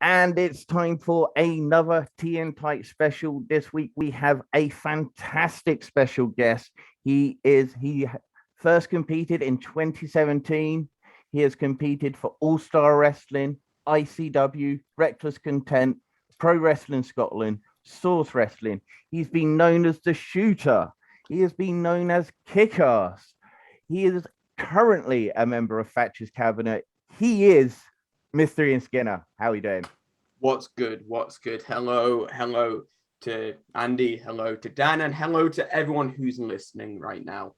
And it's time for another Tea and Tight special. This week we have a fantastic special guest. He first competed in 2017. He has competed for All Star Wrestling, ICW, Reckless Content, Pro Wrestling Scotland, Source Wrestling. He's been known as the Shooter. He has been known as Kickass. He is currently a member of Thatchers Cabinet. He is Mr. Ian Skinner. How are you doing? What's good? What's good? Hello to Andy, hello to Dan, and hello to everyone who's listening right now.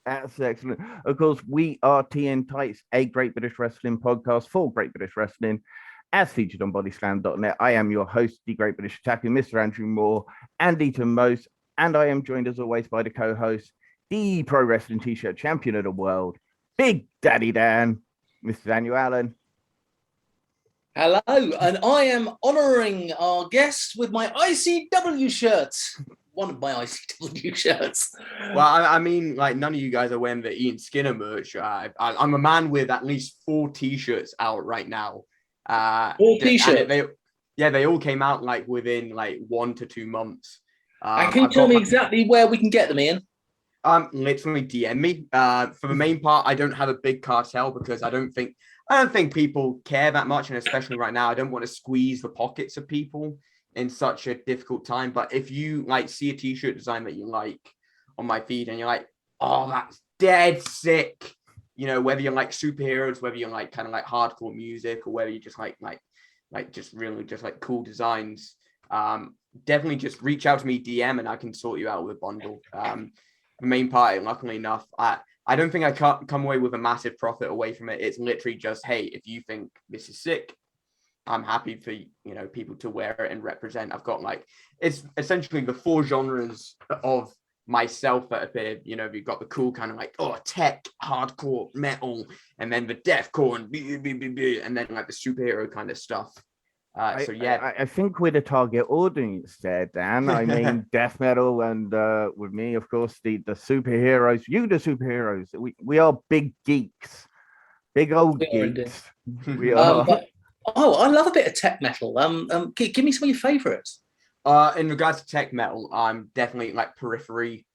That's excellent. Of course, we are TN Tights, a Great British Wrestling podcast for Great British Wrestling, as featured on bodyslam.net. I am your host, the Great British Champion, Mr. Andrew Moore, Andy to most, and I am joined as always by the co-host, the Pro Wrestling T-shirt champion of the world, Big Daddy Dan, Mr. Daniel Allen. Hello, and I am honouring our guest with my ICW shirt. One of my ICW shirts. Well, I mean, like, none of you guys are wearing the Ian Skinner merch. I'm a man with at least 4 T-shirts out right now. 4 T-shirts? They all came out, like, within, like, 1 to 2 months. And can you tell me exactly where we can get them, Ian? Literally DM me. For the main part, I don't have a big cartel because I don't think people care that much, and especially right now, I don't want to squeeze the pockets of people in such a difficult time. But if you like see a T-shirt design that you like on my feed and you're like, oh, that's dead sick, you know, whether you're like superheroes, whether you're like kind of like hardcore music, or whether you just like just really just like cool designs, definitely just reach out to me, DM, and I can sort you out with a bundle. The main part, luckily enough, I don't think I can't come away with a massive profit away from it. It's literally just, hey, if you think this is sick, I'm happy for, you know, people to wear it and represent. I've got like, it's essentially the 4 genres of myself that appear. You know, you've got the cool kind of like, oh, tech, hardcore, metal, and then the deathcore and then like the superhero kind of stuff. I think we're the target audience there, Dan. I mean, death metal, and with me, of course, the superheroes. You, the superheroes. We are big geeks, big old geeks. We are. I love a bit of tech metal. Give me some of your favorites. In regards to tech metal, I'm definitely like Periphery.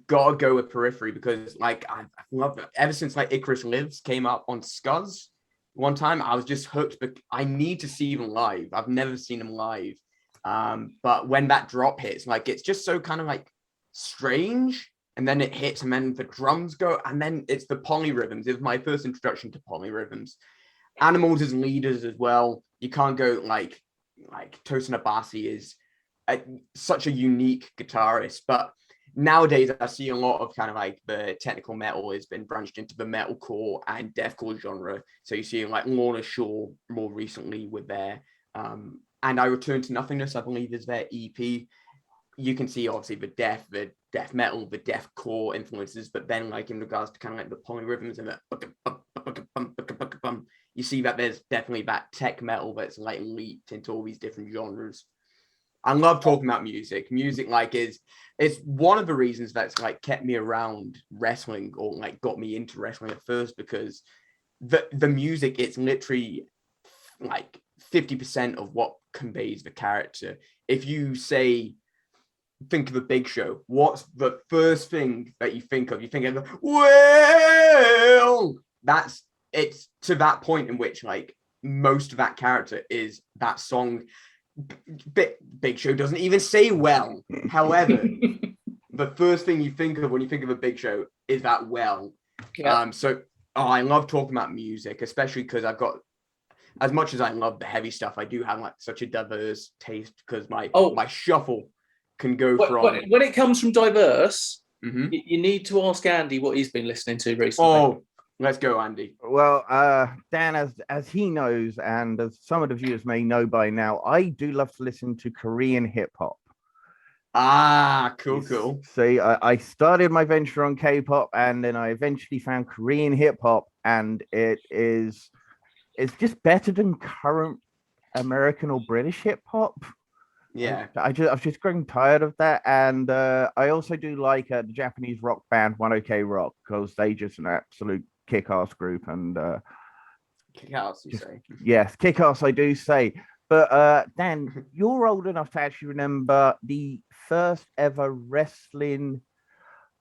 Gotta go with Periphery because like I love it. Ever since like Icarus Lives came up on Scuzz. One time I was just hooked, but I need to see them live. I've never seen them live. But when that drop hits, like it's just so kind of like strange. And then it hits, and then the drums go, and then it's the polyrhythms. It was my first introduction to polyrhythms. Animals as leaders as well. You can't go like Tosin Abasi is such a unique guitarist, but nowadays I see a lot of kind of like the technical metal has been branched into the metalcore and deathcore genre. So you see like Lorna Shore more recently with their and I Return to Nothingness, I believe, is their EP. You can see obviously the death metal, the deathcore influences, but then like in regards to kind of like the polyrhythms and the you see that there's definitely that tech metal that's like leaped into all these different genres. I love talking about music. Music like is one of the reasons that's like kept me around wrestling, or like got me into wrestling at first, because the music, it's literally like 50% of what conveys the character. If you say think of a Big Show, what's the first thing that you think of? You think of well, it's to that point in which like most of that character is that song. Big Show doesn't even say well. However, the first thing you think of when you think of a Big Show is that well. Yeah. I love talking about music, especially because I've got, as much as I love the heavy stuff, I do have like such a diverse taste because my shuffle can go from. When it comes from diverse, you need to ask Andy what he's been listening to recently. Oh, let's go, Andy. Well, Dan, as he knows, and as some of the viewers may know by now, I do love to listen to Korean hip hop. Cool. See, I started my venture on K-pop, and then I eventually found Korean hip hop, and it's just better than current American or British hip hop. Yeah, I've just grown tired of that, and I also do like the Japanese rock band 1OK Rock, because they just an absolute kick-ass group. And Kickass, you say? Yes, kick-ass, I do say. But Dan, you're old enough to actually remember the first ever wrestling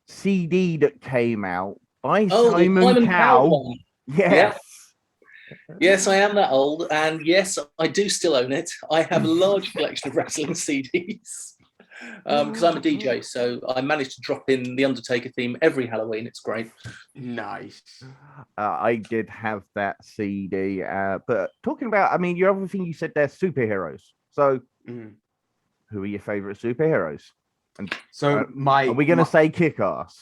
CD that came out by Oh, the Simon Simon Cowell Cowell. one. Yes. Yes, I am that old, and yes, I do still own it. I have a large collection of wrestling CDs because I'm a DJ, so I managed to drop in the Undertaker theme every Halloween. It's great. Nice. I did have that CD. But talking about, I mean, your other thing you said they're superheroes. So, who are your favorite superheroes? And So are we going to say Kickass?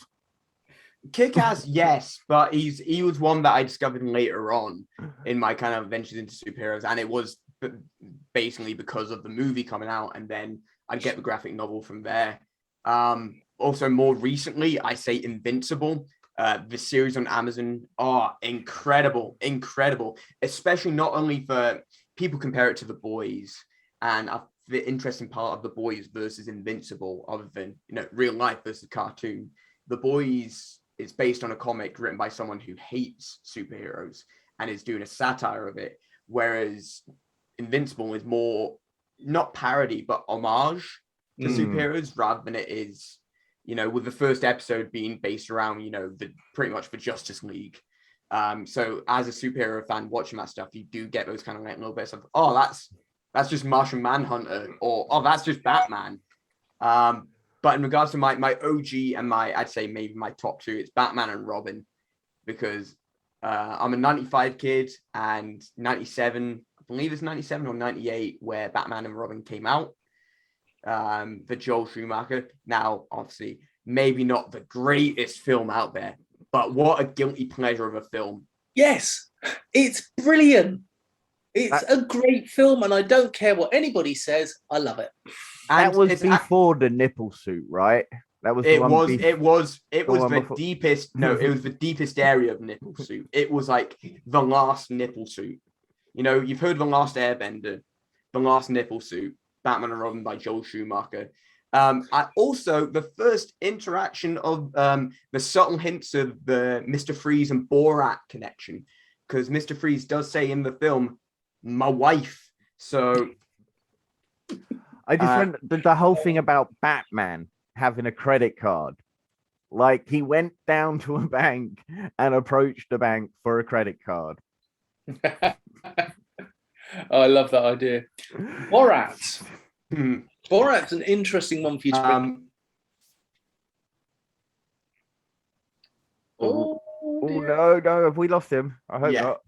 Kickass, yes, but he was one that I discovered later on in my kind of ventures into superheroes, and it was basically because of the movie coming out, and then I'd get the graphic novel from there. Also, more recently, I say Invincible. The series on Amazon are incredible, especially not only for people compare it to The Boys, and the interesting part of The Boys versus Invincible, other than real life versus cartoon. The Boys is based on a comic written by someone who hates superheroes and is doing a satire of it, whereas Invincible is more not parody but homage to superheroes rather than it is, with the first episode being based around, pretty much the Justice League. So as a superhero fan watching that stuff, you do get those kind of like little bits of, oh, that's just Martian Manhunter, or oh, that's just Batman. But in regards to my OG and I'd say maybe my top two, it's Batman and Robin, because I'm a 95 kid, and 97, I believe it's 97 or 98 where Batman and Robin came out. The Joel Schumacher. Now, obviously, maybe not the greatest film out there, but what a guilty pleasure of a film. Yes, it's brilliant. It's a great film, and I don't care what anybody says. I love it. That was before the nipple suit, right? That was it was the deepest. No, it was the deepest area of nipple suit. It was like the last nipple suit. You've heard The Last Airbender, the last nipple suit, Batman and Robin by Joel Schumacher. Also, the first interaction of the subtle hints of the Mr. Freeze and Borat connection, because Mr. Freeze does say in the film, "My wife." So I just remember the whole thing about Batman having a credit card. Like, he went down to a bank and approached the bank for a credit card. I love that idea. Borat. Borat's an interesting one for you to bring. No, have we lost him? I hope not.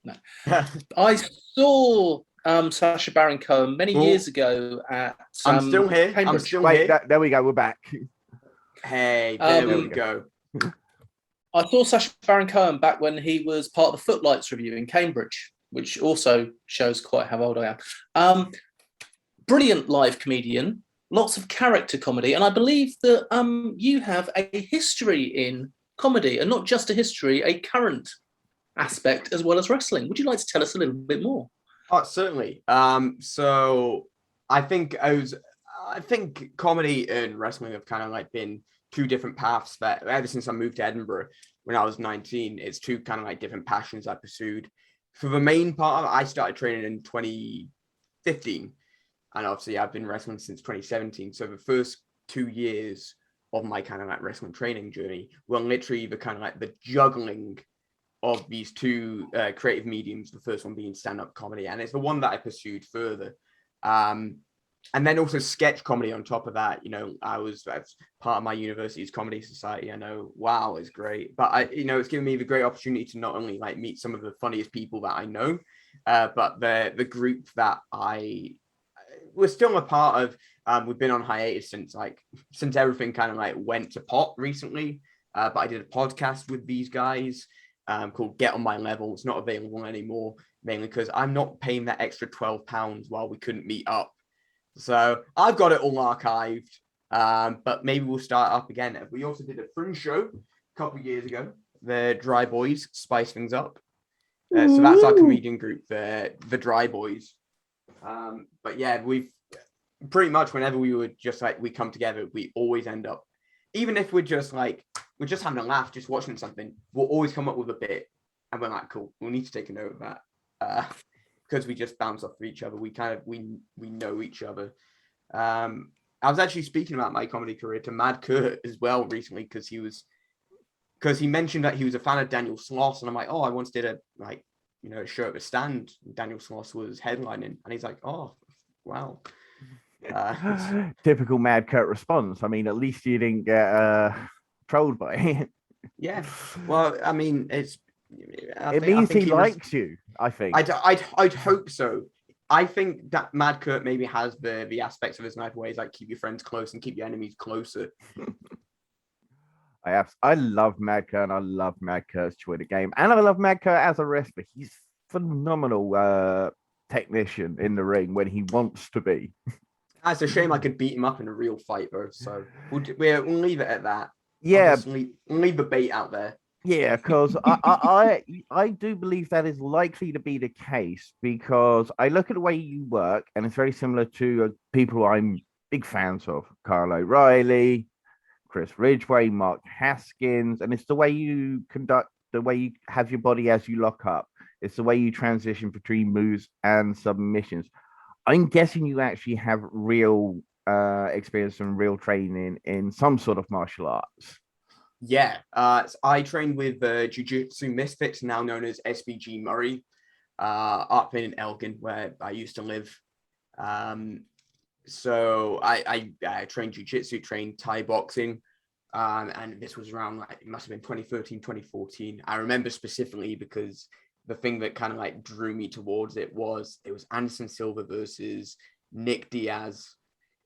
No. I saw Sacha Baron Cohen many years ago at I'm still here. Cambridge. I'm still here. There we go. We're back. Hey, there we go. I saw Sacha Baron Cohen back when he was part of the Footlights Review in Cambridge, which also shows quite how old I am. Brilliant live comedian, lots of character comedy, and I believe that you have a history in comedy, and not just a history, a current aspect as well as wrestling. Would you like to tell us a little bit more? Oh, certainly. So I think comedy and wrestling have kind of like been two different paths that ever since I moved to Edinburgh when I was 19, it's two kind of like different passions I pursued. For the main part of it, I started training in 2015, and obviously I've been wrestling since 2017. So the first 2 years of my kind of like wrestling training journey were literally the kind of like the juggling of these two creative mediums, the first one being stand-up comedy, and it's the one that I pursued further. And then also sketch comedy on top of that. I was part of my university's comedy society. I know, wow, it's great, but it's given me the great opportunity to not only like meet some of the funniest people that I know, but the group that we're still a part of. We've been on hiatus since everything kind of like went to pot recently. But I did a podcast with these guys called Get On My Level. It's not available anymore, mainly because I'm not paying that extra £12 while we couldn't meet up. So I've got it all archived, but maybe we'll start up again. We also did a fringe show a couple of years ago. The Dry Boys, spice things up. So that's our comedian group, the Dry Boys. But yeah, we've pretty much whenever we would just we come together, we always end up, even if we're just having a laugh, just watching something, we'll always come up with a bit, and we're like, cool, we'll need to take a note of that. because we just bounce off of each other. We kind of we know each other. I was actually speaking about my comedy career to Mad Kurt as well recently because he mentioned that he was a fan of Daniel Sloss, and I'm like, oh, I once did a show at the stand. Daniel Sloss was headlining, and he's like, oh, wow. Typical Mad Kurt response. I mean, at least you didn't get trolled by it. Yeah. Well, I mean, it means he likes you. I think. I'd hope so. I think that Mad Kurt maybe has the aspects of his life ways, like keep your friends close and keep your enemies closer. I love Mad Kurt, and I love Mad Kurt's Twitter game, and I love Mad Kurt as a wrestler. He's phenomenal technician in the ring when he wants to be. It's a shame I could beat him up in a real fight, though. So we'll leave it at that. Yeah, leave the bait out there. Yeah, because I do believe that is likely to be the case, because I look at the way you work, and it's very similar to people I'm big fans of: Carl O'Reilly, Chris Ridgway, Mark Haskins, and it's the way you conduct, the way you have your body as you lock up. It's the way you transition between moves and submissions. I'm guessing you actually have real experience and real training in some sort of martial arts. Yeah, I trained with Jiu-Jitsu Misfits, now known as SBG Murray, up in Elgin, where I used to live. So I trained Jiu-Jitsu, trained Thai boxing, and this was around, like, it must have been 2013, 2014. I remember specifically because the thing that kind of like drew me towards it was Anderson Silva versus Nick Diaz.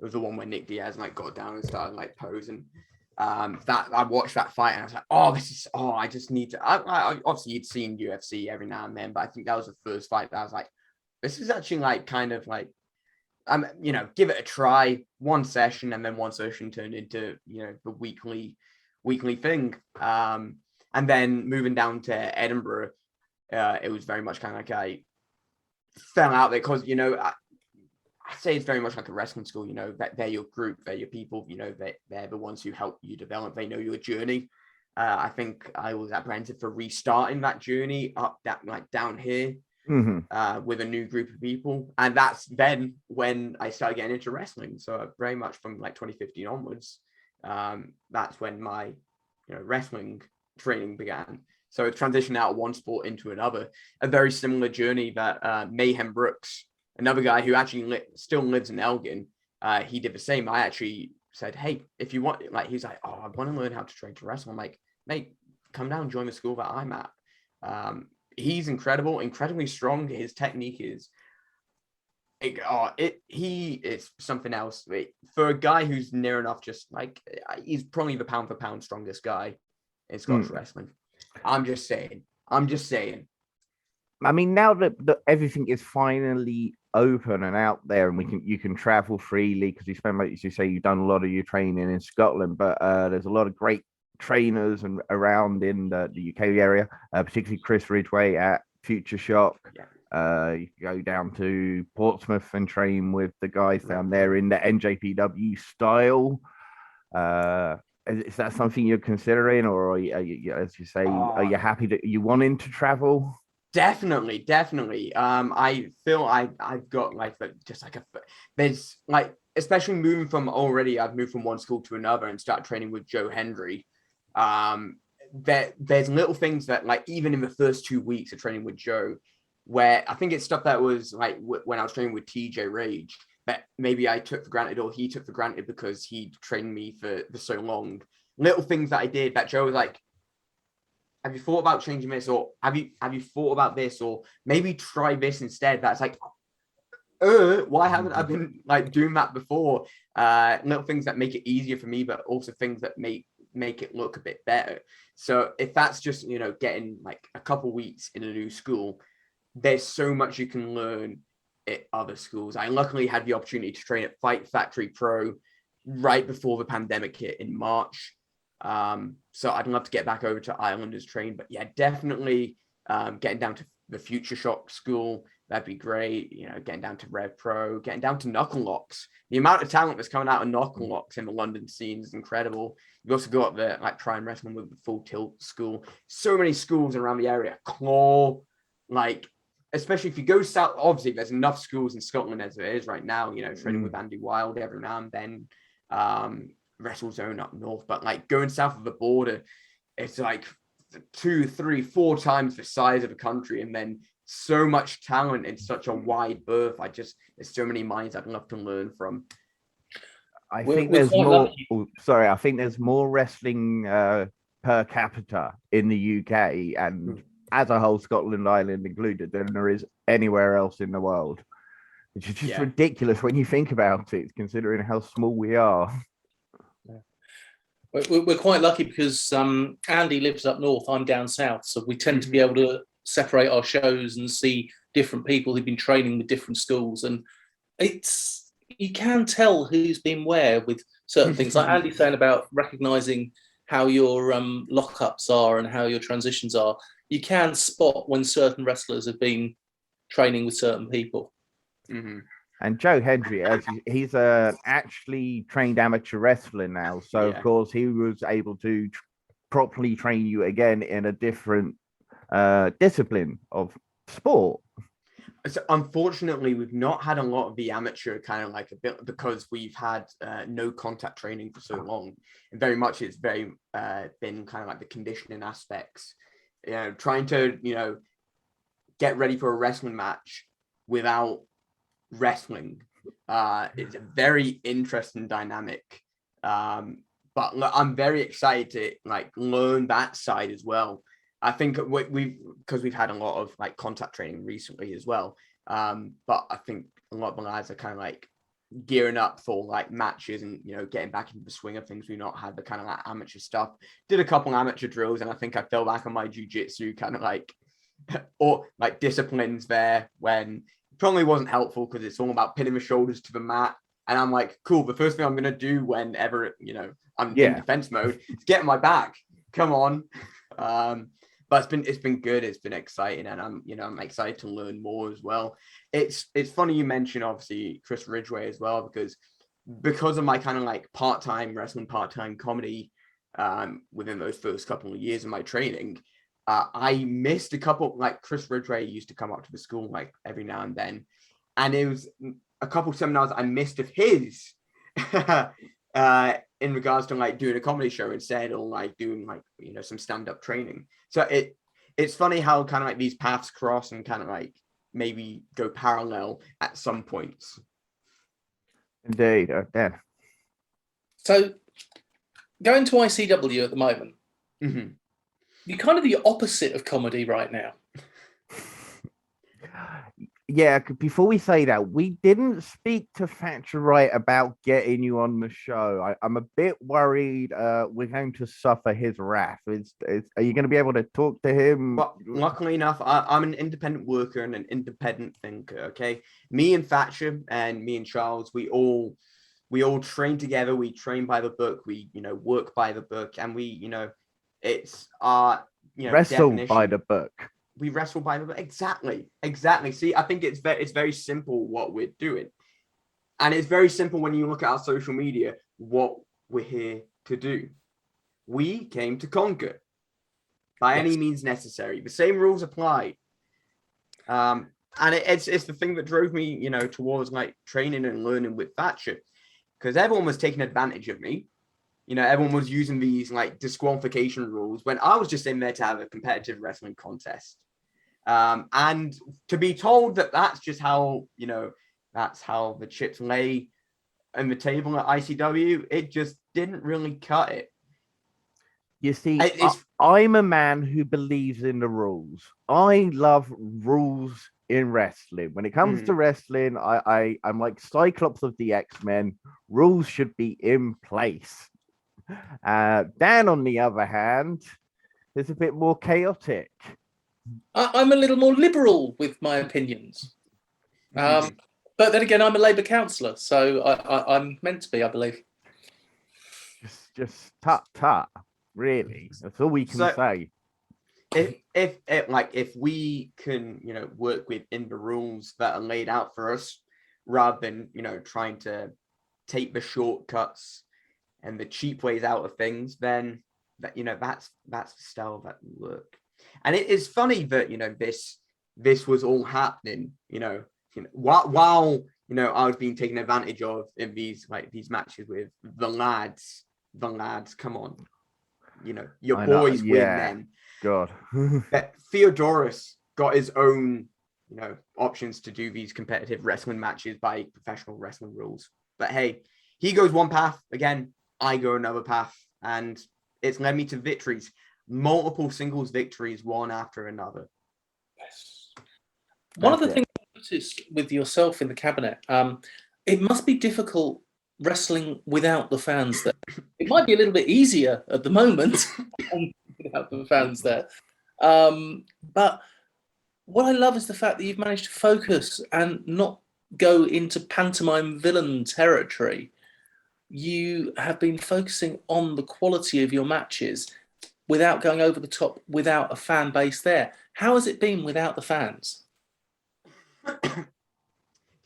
It was the one where Nick Diaz like got down and started like posing. That I watched that fight and I was like, I just need to. I obviously you'd seen UFC every now and then, but I think that was the first fight that I was like, this is actually like kind of like, give it a try. One session, and then one session turned into the weekly thing. And then moving down to Edinburgh, it was very much kind of like I fell out there because I'd say it's very much like a wrestling school, that they're your group, they're your people, they're the ones who help you develop, they know your journey. I think I was apprehensive for restarting that journey up that like down here with a new group of people. And that's then when I started getting into wrestling. So very much from like 2015 onwards, that's when my wrestling training began. So it transitioned out of one sport into another, a very similar journey that Mayhem Brooks, another guy who actually still lives in Elgin, he did the same. I actually said, hey, if you want, like, he's like, oh, I want to learn how to train to wrestle. I'm like, mate, come down and join the school that I'm at. He's incredible, incredibly strong. His technique is, he is something else. For a guy who's near enough, just like, he's probably the pound for pound strongest guy in Scottish wrestling. I'm just saying. I mean, now that everything is finally open and out there, and you can travel freely, because you spend, like you say, you've done a lot of your training in Scotland, but there's a lot of great trainers and around in the UK area, particularly Chris Ridgway at Future Shock. Yeah. You can go down to Portsmouth and train with the guys down there in the NJPW style. Is that something you're considering, or are you, as you say, are you happy that you wanting to travel? Definitely. I feel I've got like there's like, especially moving from I've moved from one school to another and start training with Joe Hendry. There's little things that, like, even in the first 2 weeks of training with Joe, where I think it's stuff that was like when I was training with TJ Rage, that maybe I took for granted, or he took for granted because he trained me for so long. Little things that I did that Joe was like, have you thought about changing this? Or have you thought about this? Or maybe try this instead. That's like, why haven't I been like doing that before? Little things that make it easier for me, but also things that make it look a bit better. So if that's just, getting like a couple weeks in a new school, there's so much you can learn at other schools. I luckily had the opportunity to train at Fight Factory Pro right before the pandemic hit in March. So I'd love to get back over to Islanders train, but yeah, definitely getting down to the Future Shock school, that'd be great. Getting down to Rev Pro, getting down to Knuckle Locks. The amount of talent that's coming out of Knuckle Locks in the London scene is incredible. You also got the like Try and Wrestling with the Full Tilt school. So many schools around the area. Claw, like, especially if you go south, obviously there's enough schools in Scotland as it is right now, training with Andy Wilde every now and then, WrestleZone up north, but like going south of the border, it's like 2, 3, 4 times the size of a country, and then so much talent in such a wide berth. There's so many minds I'd love to learn from. I think there's more. I think there's more wrestling per capita in the UK and as a whole, Scotland Island included, than there is anywhere else in the world, which is just ridiculous when you think about it, considering how small we are. We're quite lucky because Andy lives up north, I'm down south, so we tend to be able to separate our shows and see different people who've been training with different schools, and you can tell who's been where with certain things. Like Andy's saying about recognizing how your lockups are and how your transitions are. You can spot when certain wrestlers have been training with certain people. Mm-hmm. And Joe Hendry, he's actually trained amateur wrestler now. So, of course, he was able to properly train you again in a different discipline of sport. So unfortunately, we've not had a lot of the amateur kind of like a bit because we've had no contact training for so long. And very much it's very been kind of like the conditioning aspects, trying to, get ready for a wrestling match without wrestling. It's a very interesting dynamic. But I'm very excited to like learn that side as well. I think because we've had a lot of like contact training recently as well. But I think a lot of the lads are kind of like gearing up for like matches and getting back into the swing of things. We've not had the kind of like amateur stuff. Did a couple amateur drills, and I think I fell back on my jiu-jitsu kind of like or like disciplines there when probably wasn't helpful because it's all about pinning the shoulders to the mat. And I'm like, cool. The first thing I'm gonna do whenever I'm in defense mode is get my back. Come on. But it's been good. It's been exciting, and I'm excited to learn more as well. It's funny you mention obviously Chris Ridgway as well because of my kind of like part-time wrestling, part-time comedy within those first couple of years of my training. I missed a couple. Like Chris Ridgway used to come up to the school like every now and then, and it was a couple of seminars I missed of his. In regards to like doing a comedy show instead, or like doing like some stand-up training. So it's funny how kind of like these paths cross and kind of like maybe go parallel at some points. Indeed, yeah. So going to ICW at the moment, you're kind of the opposite of comedy right now. Yeah, before we say that, we didn't speak to Thatcher right about getting you on the show. I'm a bit worried we're going to suffer his wrath. Are you going to be able to talk to him? Well, luckily enough, I'm an independent worker and an independent thinker, okay? Me and Thatcher and me and Charles, we all train together. We train by the book. We, work by the book. And we, it's our, wrestle definition. By the book. We wrestle by the book. Exactly. See, I think it's very simple what we're doing. And it's very simple when you look at our social media, what we're here to do. We came to conquer by any means necessary. The same rules apply. And it's the thing that drove me, towards like training and learning with Thatcher, because everyone was taking advantage of me. Everyone was using these like disqualification rules when I was just in there to have a competitive wrestling contest. And to be told that that's just how, that's how the chips lay on the table at ICW, it just didn't really cut it. You see, I'm a man who believes in the rules. I love rules in wrestling. When it comes to wrestling, I'm like Cyclops of the X-Men. Rules should be in place. Dan, on the other hand, is a bit more chaotic. I'm a little more liberal with my opinions. But then again, I'm a Labour councillor, so I'm meant to be, I believe. Just tut, really. That's all we can say. If we can, work within the rules that are laid out for us, rather than, trying to take the shortcuts and the cheap ways out of things, then that's the style that will work. And it is funny that, this was all happening, while I was being taken advantage of in these matches with the lads. Come on, your boys win then. God. That Theodorus got his own, options to do these competitive wrestling matches by professional wrestling rules. But hey, he goes one path again, I go another path, and it's led me to victories, multiple singles victories, one after another. Yes. One of the things I noticed with yourself in the cabinet, it must be difficult wrestling without the fans there. It might be a little bit easier at the moment without the fans there. But what I love is the fact that you've managed to focus and not go into pantomime villain territory. You have been focusing on the quality of your matches without going over the top, without a fan base there. How has it been without the fans? To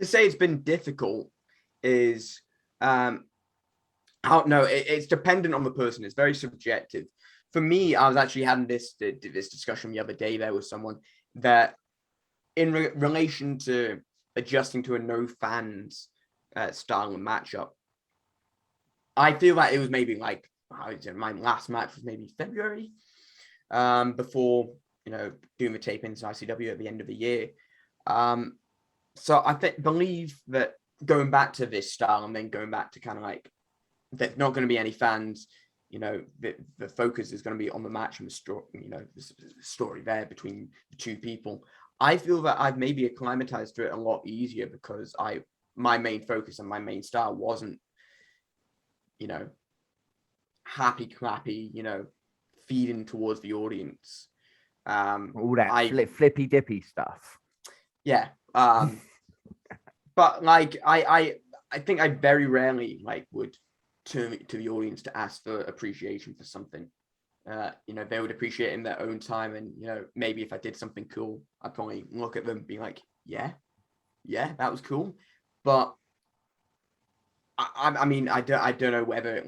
say it's been difficult is, it's dependent on the person. It's very subjective. For me, I was actually having this discussion the other day there with someone that in relation to adjusting to a no fans style and matchup, I feel like it was maybe like, my last match was maybe February, before, doing the tapings ICW at the end of the year. So I believe that going back to this style and then going back to kind of like, there's not going to be any fans, the focus is going to be on the match and the story, the story there between the two people. I feel that I've maybe acclimatized to it a lot easier because my main focus and my main style wasn't, happy clappy, feeding towards the audience. All that flippy dippy stuff. Yeah. But like I think I very rarely would turn to the audience to ask for appreciation for something. They would appreciate it in their own time, and maybe if I did something cool, I'd probably look at them and be like, yeah, that was cool. But I mean, I don't know whether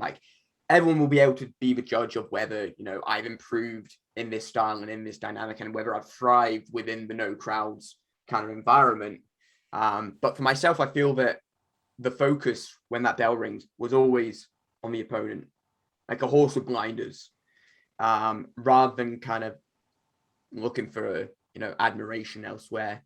everyone will be able to be the judge of whether I've improved in this style and in this dynamic, and whether I've thrived within the no crowds kind of environment. But for myself, I feel that the focus when that bell rings was always on the opponent, like a horse with blinders, rather than kind of looking for admiration elsewhere.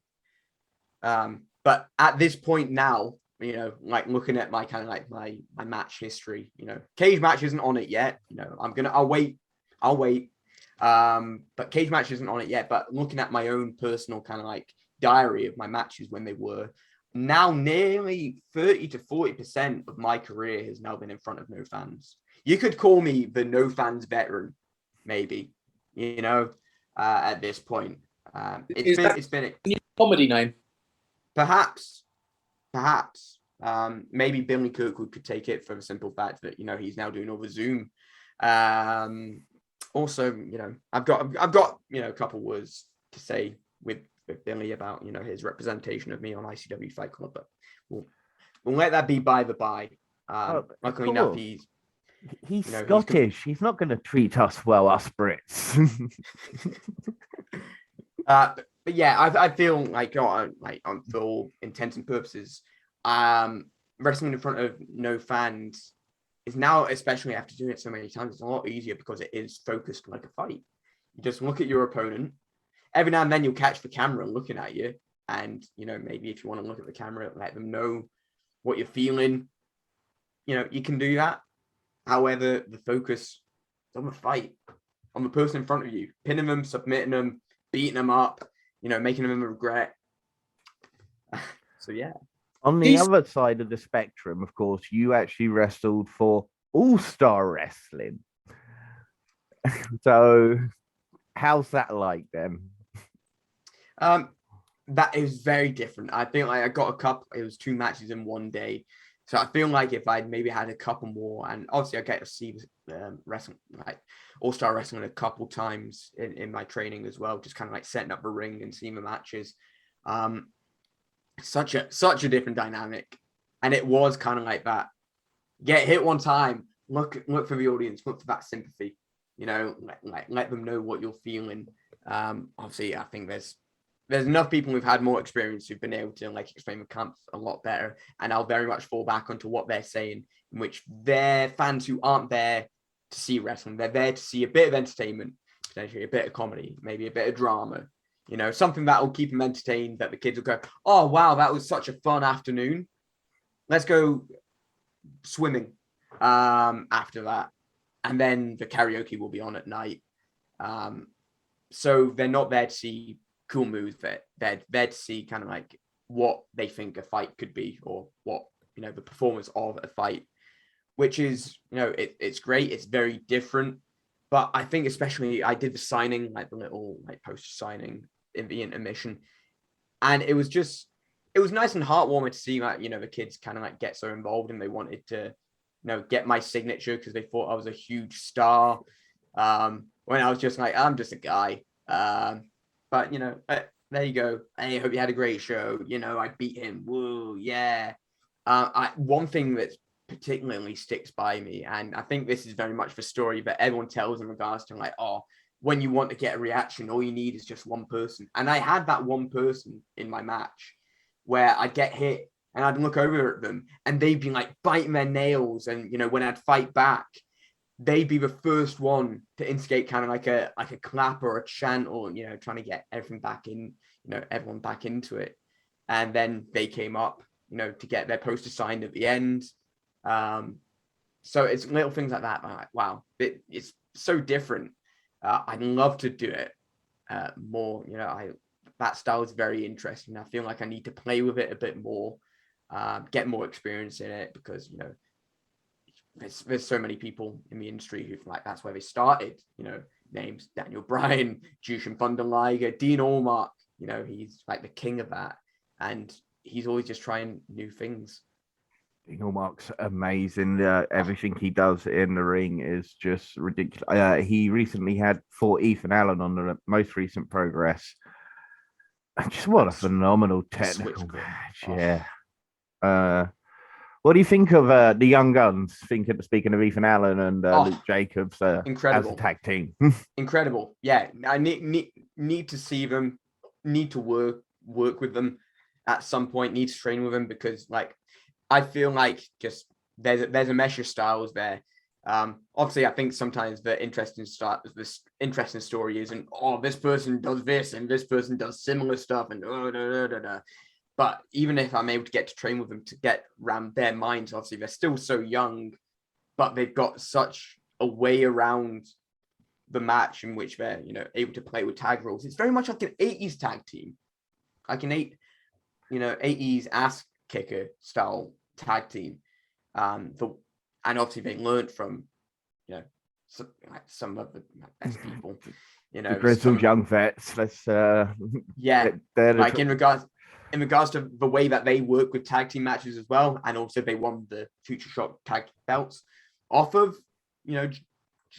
But at this point now, looking at my kind of my match history, cage match isn't on it yet. I'll wait. But cage match isn't on it yet. But looking at my own personal kind of diary of my matches when they were, now nearly 30 to 40% of my career has now been in front of no fans. You could call me the no fans veteran, maybe, at this point. It's been a comedy name. Perhaps. Maybe Billy Kirkwood could take it for the simple fact that, he's now doing over Zoom. Also, I've got a couple words to say with Billy about his representation of me on ICW Fight Club, but we'll let that be by the by. Luckily enough, he's Scottish. He's not going to treat us well, us Brits. But yeah, I feel for all intents and purposes, wrestling in front of no fans is now, especially after doing it so many times, it's a lot easier because it is focused like a fight. You just look at your opponent. Every now and then you'll catch the camera looking at you, and maybe if you want to look at the camera, let them know what you're feeling. You can do that. However, the focus is on the fight, on the person in front of you, pinning them, submitting them, beating them up, making them regret. So yeah. On the other side of the spectrum, of course, you actually wrestled for All-Star Wrestling. So how's that like then? That is very different. I think I got a couple. It was 2 matches in one day, so I feel like if I'd maybe had a couple more, and obviously I get to see wrestling, All-Star Wrestling a couple times in my training as well, just kind of setting up the ring and seeing the matches. Such a different dynamic, and it was kind of like that. Get hit one time, look for the audience, look for that sympathy. Let them know what you're feeling. Obviously, I think there's there's enough people who've had more experience who've been able to like explain the camps a lot better, and I'll very much fall back onto what they're saying, in which they're fans who aren't there to see wrestling. They're there to see a bit of entertainment, potentially a bit of comedy, maybe a bit of drama, you know, something that will keep them entertained, that the kids will go, oh, wow, that was such a fun afternoon. Let's go swimming after that. And then the karaoke will be on at night. So they're not there to see cool moves. They're there to see kind of like what they think a fight could be, or what, you know, the performance of a fight, which is, you know, it's great. It's very different. But I think especially I did the signing, like the little like poster signing in the intermission. And it was nice and heartwarming to see that, you know, the kids kind of like get so involved, and they wanted to, you know, get my signature because they thought I was a huge star. When I was just like, I'm just a guy. But, you know, there you go. I hope you had a great show. You know, I beat him. Woo, yeah. One thing that's particularly sticks by me, and I think this is very much the story that everyone tells in regards to like, oh, when you want to get a reaction, all you need is just one person. And I had that one person in my match where I'd get hit and I'd look over at them and they'd be like biting their nails. And, you know, when I'd fight back, they'd be the first one to instigate kind of like a clap or a chant, or, you know, trying to get everything back in, you know, everyone back into it. And then they came up, you know, to get their poster signed at the end. So it's little things like that. I'm like, wow, it's so different. I'd love to do it more. You know, that style is very interesting. I feel like I need to play with it a bit more, get more experience in it, because, you know, there's so many people in the industry who like that's where they started. You know, names Daniel Bryan, Jushin Thunder Liger, Dean Allmark. You know, he's like the king of that, and he's always just trying new things. Dean Allmark's amazing. Everything he does in the ring is just ridiculous. He recently fought Ethan Allen on the most recent Progress. Just what a phenomenal technical match. Yeah. What do you think of the Young Guns? Speaking of Ethan Allen and Luke Jacobs, incredible as a tag team. Incredible. Yeah, I need to see them. Need to work with them at some point. Need to train with them, because like I feel like just there's a mesh of styles there. Obviously, I think sometimes the interesting story isn't, oh, this person does this and this person does similar stuff and But even if I'm able to get to train with them to get around their minds, obviously they're still so young, but they've got such a way around the match in which they're, you know, able to play with tag rules. It's very much like an 80s tag team, like an 80s ass kicker style tag team. And obviously they learned from, you know, some of the best people, you know, the grizzled young vets. Let's like in regards to the way that they work with tag team matches as well, and also they won the Future Shock tag belts off of, you know,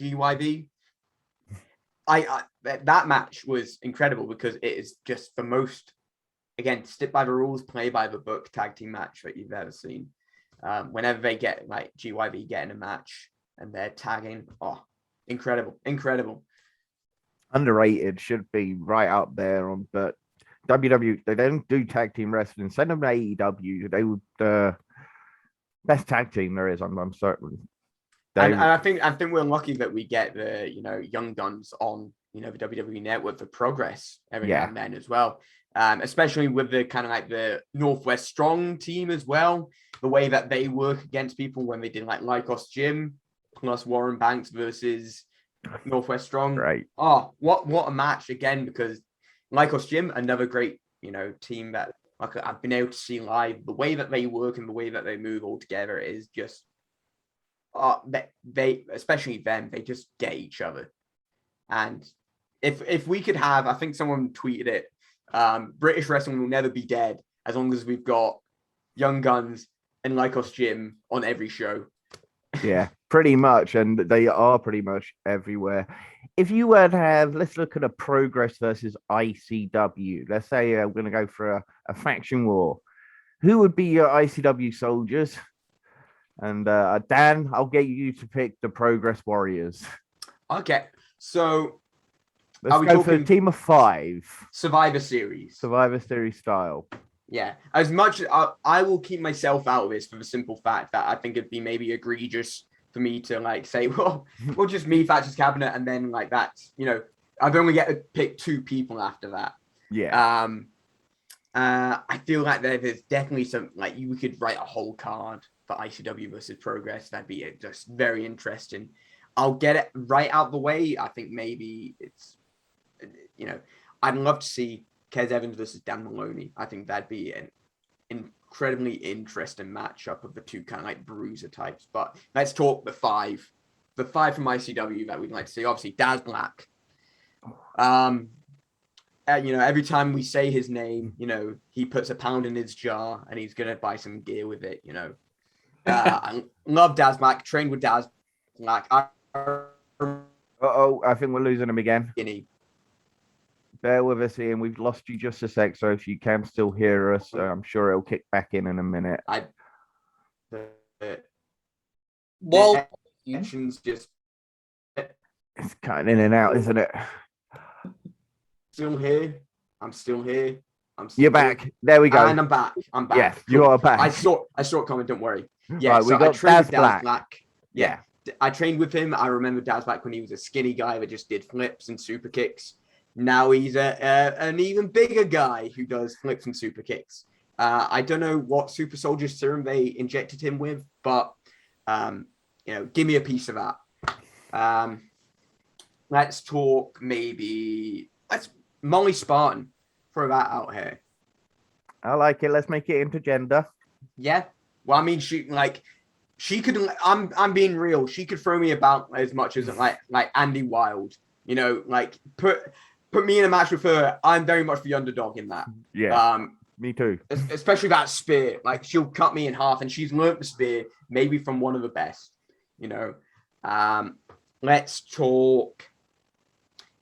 GYB. That match was incredible because it is just the most, again, stick by the rules, play by the book tag team match that you've ever seen. Whenever they get like GYB getting a match and they're tagging, oh, incredible. Underrated, should be right up there on, but WWE, they don't do tag team wrestling. Send them to AEW. They would best tag team there is. I'm certain. And I think we're lucky that we get the, you know, Young Guns on, you know, the WWE Network for Progress every now and then as well. Especially with the kind of like the Northwest Strong team as well. The way that they work against people when they did like Lycos Gym plus Warren Banks versus Northwest Strong. Right. Oh, what a match again, because Lycos Gym, another great, you know, team that like I've been able to see live. The way that they work and the way that they move all together is just, they especially them, they just get each other. And if we could have, I think someone tweeted it, British wrestling will never be dead as long as we've got Young Guns and Lycos Gym on every show. Yeah, pretty much, and they are pretty much everywhere. If you were to have, let's look at a Progress versus ICW. Let's say we're going to go for a faction war. Who would be your ICW soldiers? And Dan, I'll get you to pick the Progress Warriors. Okay, so Let's Are we go for a talking team of 5. Survivor Series? Survivor Series style. Yeah. As much I will keep myself out of this for the simple fact that I think it'd be maybe egregious for me to like say, well, just me, Thatcher's Cabinet, and then like that, I'd only get to pick 2 people after that. Yeah. I feel like there's definitely some like we could write a whole card for ICW versus Progress. That'd be just very interesting. I'll get it right out the way. I think maybe it's, I'd love to see Kez Evans versus Dan Maloney. I think that'd be an incredibly interesting matchup of the 2 kind of like bruiser types. But let's talk the 5. The 5 from ICW that we'd like to see. Obviously, Daz Black. Every time we say his name, he puts £1 in his jar and he's gonna buy some gear with it. I love Daz Black. Trained with Daz Black. I think we're losing him again. Guinea. Bear with us, Ian. We've lost you just a sec, so if you can still hear us, I'm sure it'll kick back in a minute. Well, just It's cutting in and out, isn't it? Still here. I'm still here. You're back. There we go. And I'm back. Yes, you are back. I saw it coming. Don't worry. Yeah, right, so we got I trained with Daz Black. Yeah. I trained with him. I remember Daz Black when he was a skinny guy that just did flips and super kicks. Now he's an even bigger guy who does flips and super kicks. I don't know what super soldier serum they injected him with, but give me a piece of that. Let's talk let's Molly Spartan. Throw that out here. I like it. Let's make it intergender. Yeah. Well, I mean, she could. I'm being real. She could throw me about as much as like Andy Wilde. Like put me in a match with her. I'm very much the underdog in that. Yeah. Me too. Especially that spear. Like she'll cut me in half, and she's learned the spear maybe from one of the best. Let's talk.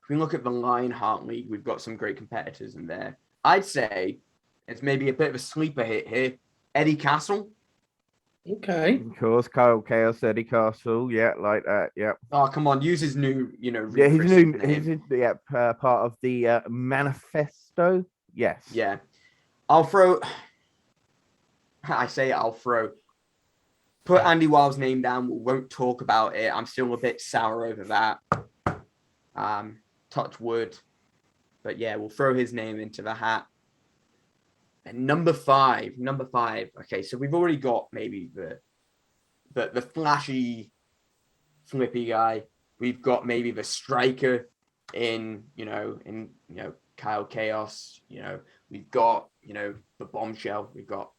If we look at the Lionheart League, we've got some great competitors in there. I'd say it's maybe a bit of a sleeper hit here. Eddie Castle. Okay. Of course, Kyle Chaos, Eddie Castle. Yeah, like that. Yeah. Oh, come on. Use his new, Yeah, his part of the manifesto. Yes. Yeah. I'll throw. Put Andy Wilde's name down. We won't talk about it. I'm still a bit sour over that. Touch wood. But yeah, we'll throw his name into the hat. And number five. Okay, so we've already got maybe the flashy, flippy guy. We've got maybe the striker in Kyle Chaos. We've got the bombshell. We've got.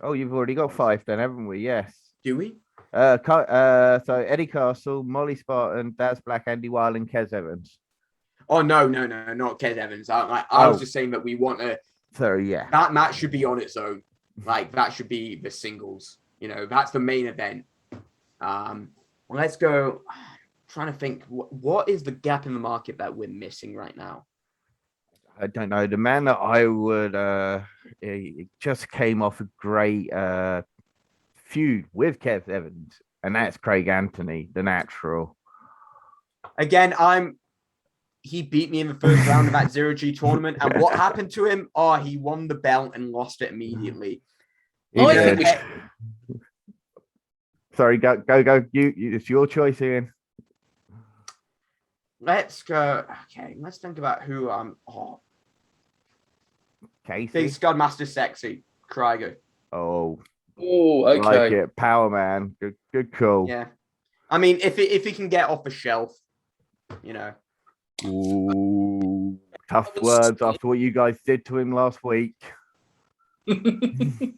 Oh, you've already got 5 then, haven't we? Yes. Do we? So Eddie Castle, Molly Spartan, Daz Black, Andy Wilde, and Kez Evans. Oh no, not Kez Evans. I was just saying that we want to. So yeah, that match should be on its own. Like that should be the singles. That's the main event. Let's go. I'm trying to think. What is the gap in the market that we're missing right now? I don't know. The man that I would he just came off a great feud with Kev Evans, and that's Craig Anthony, the Natural. Again, he beat me in the first round of that 0G tournament, and what happened to him? Oh, he won the belt and lost it immediately. Sorry, go. You, it's your choice, Ian. Let's go. Okay, let's think about who Casey. Big Scudmaster Sexy, Krieger. Oh, okay. Like it. Power man. Good call. Yeah. I mean, if he can get off the shelf, Ooh, tough words after what you guys did to him last week. I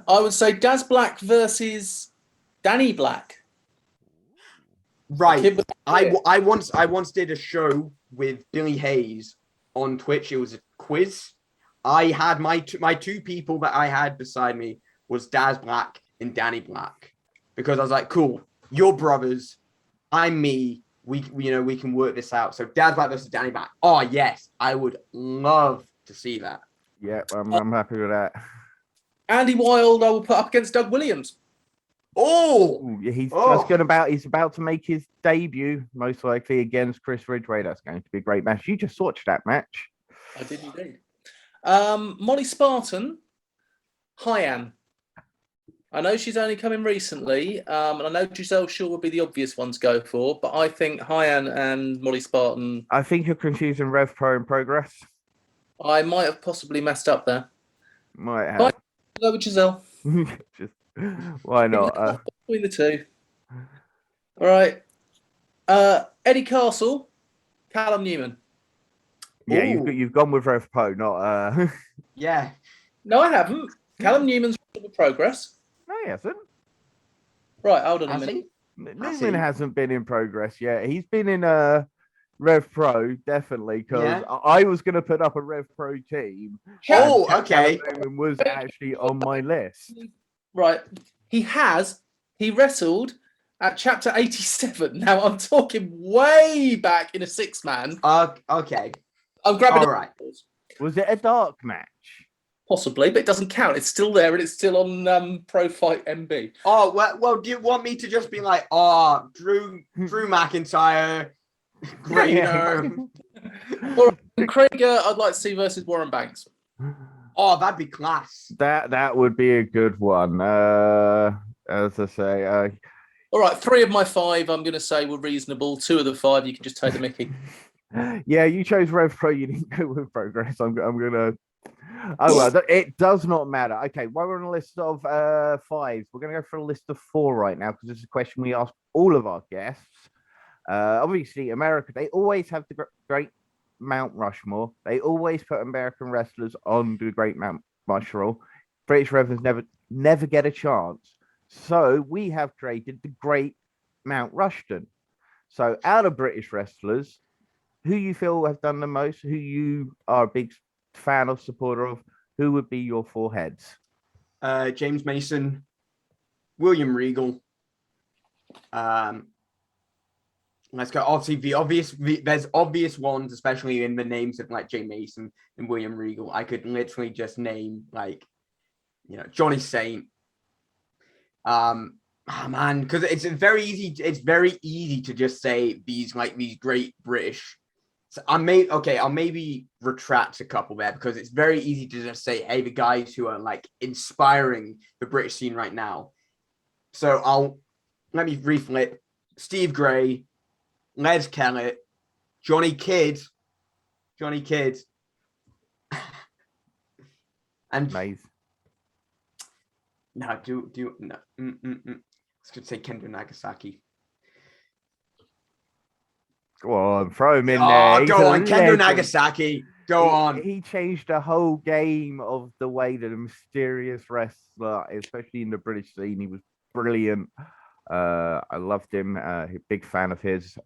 would say Daz Black versus Danny Black. Right. I once did a show with Billy Hayes on Twitch. It was a quiz. I had my two people that I had beside me was Daz Black and Danny Black, because I was like, cool, you're brothers, I'm me. We can work this out. So Daz Black versus Danny Black. Oh yes, I would love to see that. Yeah, I'm happy with that. Andy Wilde, I will put up against Doug Williams. Oh, He's Oh. he's about to make his debut, most likely against Chris Ridgway. That's going to be a great match. You just watched that match. I did indeed. Molly Spartan, Hyan. I know she's only come in recently, and I know Giselle Shaw would be the obvious one to go for, but I think Hyan and Molly Spartan. I think you're confusing Rev Pro and Progress. I might have possibly messed up there. Might have. Might go with Giselle. Just, why not? Between the two. All right. Eddie Castle, Callum Newman. Yeah, Ooh. you've gone with Rev Pro, not Yeah. No, I haven't. Callum Newman's with Progress. No, he hasn't. Right, hold on a Has minute. he? Newman hasn't been in Progress yet. He's been in Rev Pro, definitely, because I was going to put up a Rev Pro team. Oh, and okay. Callum Newman was actually on my list. Right. He wrestled at chapter 87. Now I'm talking way back in a 6-man. Okay. I'm grabbing All right. Was it a dark match? Possibly, but it doesn't count. It's still there and it's still on Pro Fight MB. Oh, well, do you want me to just be like, Drew McIntyre, Grado? Or Krieger, I'd like to see versus Warren Banks. Oh, that'd be class. That would be a good one. As I say, all right, 3 of my 5 I'm going to say were reasonable. 2 of the 5 you can just take the mickey. Yeah, you chose Rev Pro. You didn't go with Progress. I'm gonna. Oh well, it does not matter. Okay, while we're on a list of 5s, we're gonna go for a list of 4 right now because this is a question we ask all of our guests. Obviously, America, they always have the great Mount Rushmore. They always put American wrestlers on the great Mount Rushmore. British wrestlers never get a chance. So we have created the great Mount Rushton. So out of British wrestlers, who you feel have done the most, who you are a big fan of, supporter of, who would be your 4 heads? James Mason, William Regal. Let's go. Obviously, there's obvious ones, especially in the names of like Jay Mason and William Regal. I could literally just name Johnny Saint. Man, because it's very easy. It's very easy to just say these great British. So I'll maybe retract a couple there because it's very easy to just say, hey, the guys who are like inspiring the British scene right now. So let me reflip. Steve Gray, Les Kellett, Johnny Kidd, and Nice. no, no. I was going to say Kendo Nagasaki. Go on, throw him in there. Oh, go on, Kendo Nagasaki. Go on. He changed the whole game of the way that a mysterious wrestler, especially in the British scene, he was brilliant. I loved him. Big fan of his.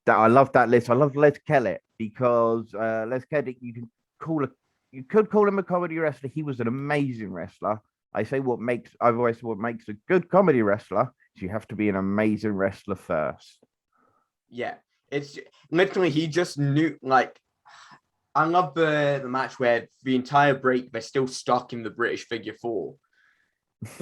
I love that list. I love Les Kellett because Les Kellett, you could call him a comedy wrestler. He was an amazing wrestler. I've always said what makes a good comedy wrestler is you have to be an amazing wrestler first. Yeah, it's literally he just knew. Like, I love the match where the entire break they're still stuck in the British figure 4.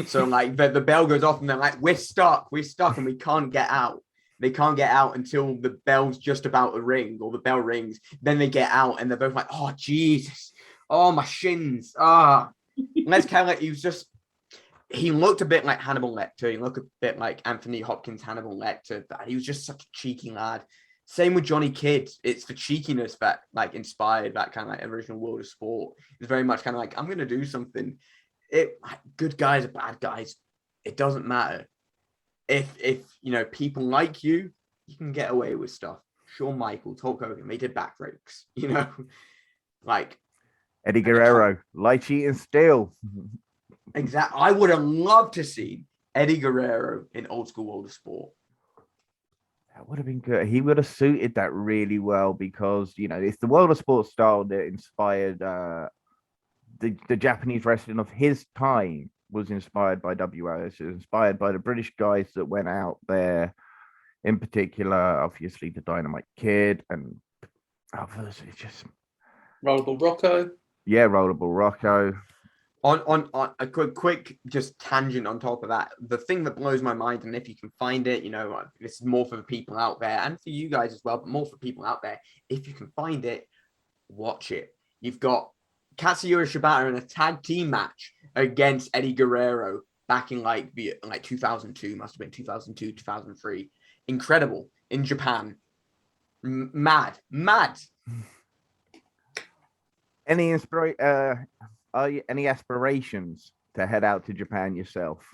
So like the bell goes off and they're like, we're stuck, and we can't get out. They can't get out until the bell's just about to ring or the bell rings. Then they get out and they're both like, oh Jesus, oh my shins, Les Kellett, he looked a bit like Hannibal Lecter. He looked a bit like Anthony Hopkins, Hannibal Lecter. He was just such a cheeky lad. Same with Johnny Kidd. It's the cheekiness that like inspired that kind of like original World of Sport. It's very much kind of like, I'm going to do something. Good guys or bad guys, it doesn't matter. If people like you, you can get away with stuff. Shawn Michaels, Hulk Hogan, they did back breaks, like Eddie Guerrero, light sheet and steel. Exactly. I would have loved to see Eddie Guerrero in old school World of Sport. That would have been good. He would have suited that really well because, it's the World of Sport style that inspired the Japanese wrestling of his time was inspired by WOS. It was inspired by the British guys that went out there, in particular, obviously the Dynamite Kid and others. It's just Rollable Rocco. Yeah, Rollable Rocco. On a quick just tangent on top of that, the thing that blows my mind, and if you can find it, this is more for the people out there and for you guys as well, but more for people out there. If you can find it, watch it. You've got Katsuyori Shibata in a tag team match against Eddie Guerrero back in like 2002, must have been 2002, 2003. Incredible in Japan. Mad. Any any aspirations to head out to Japan yourself?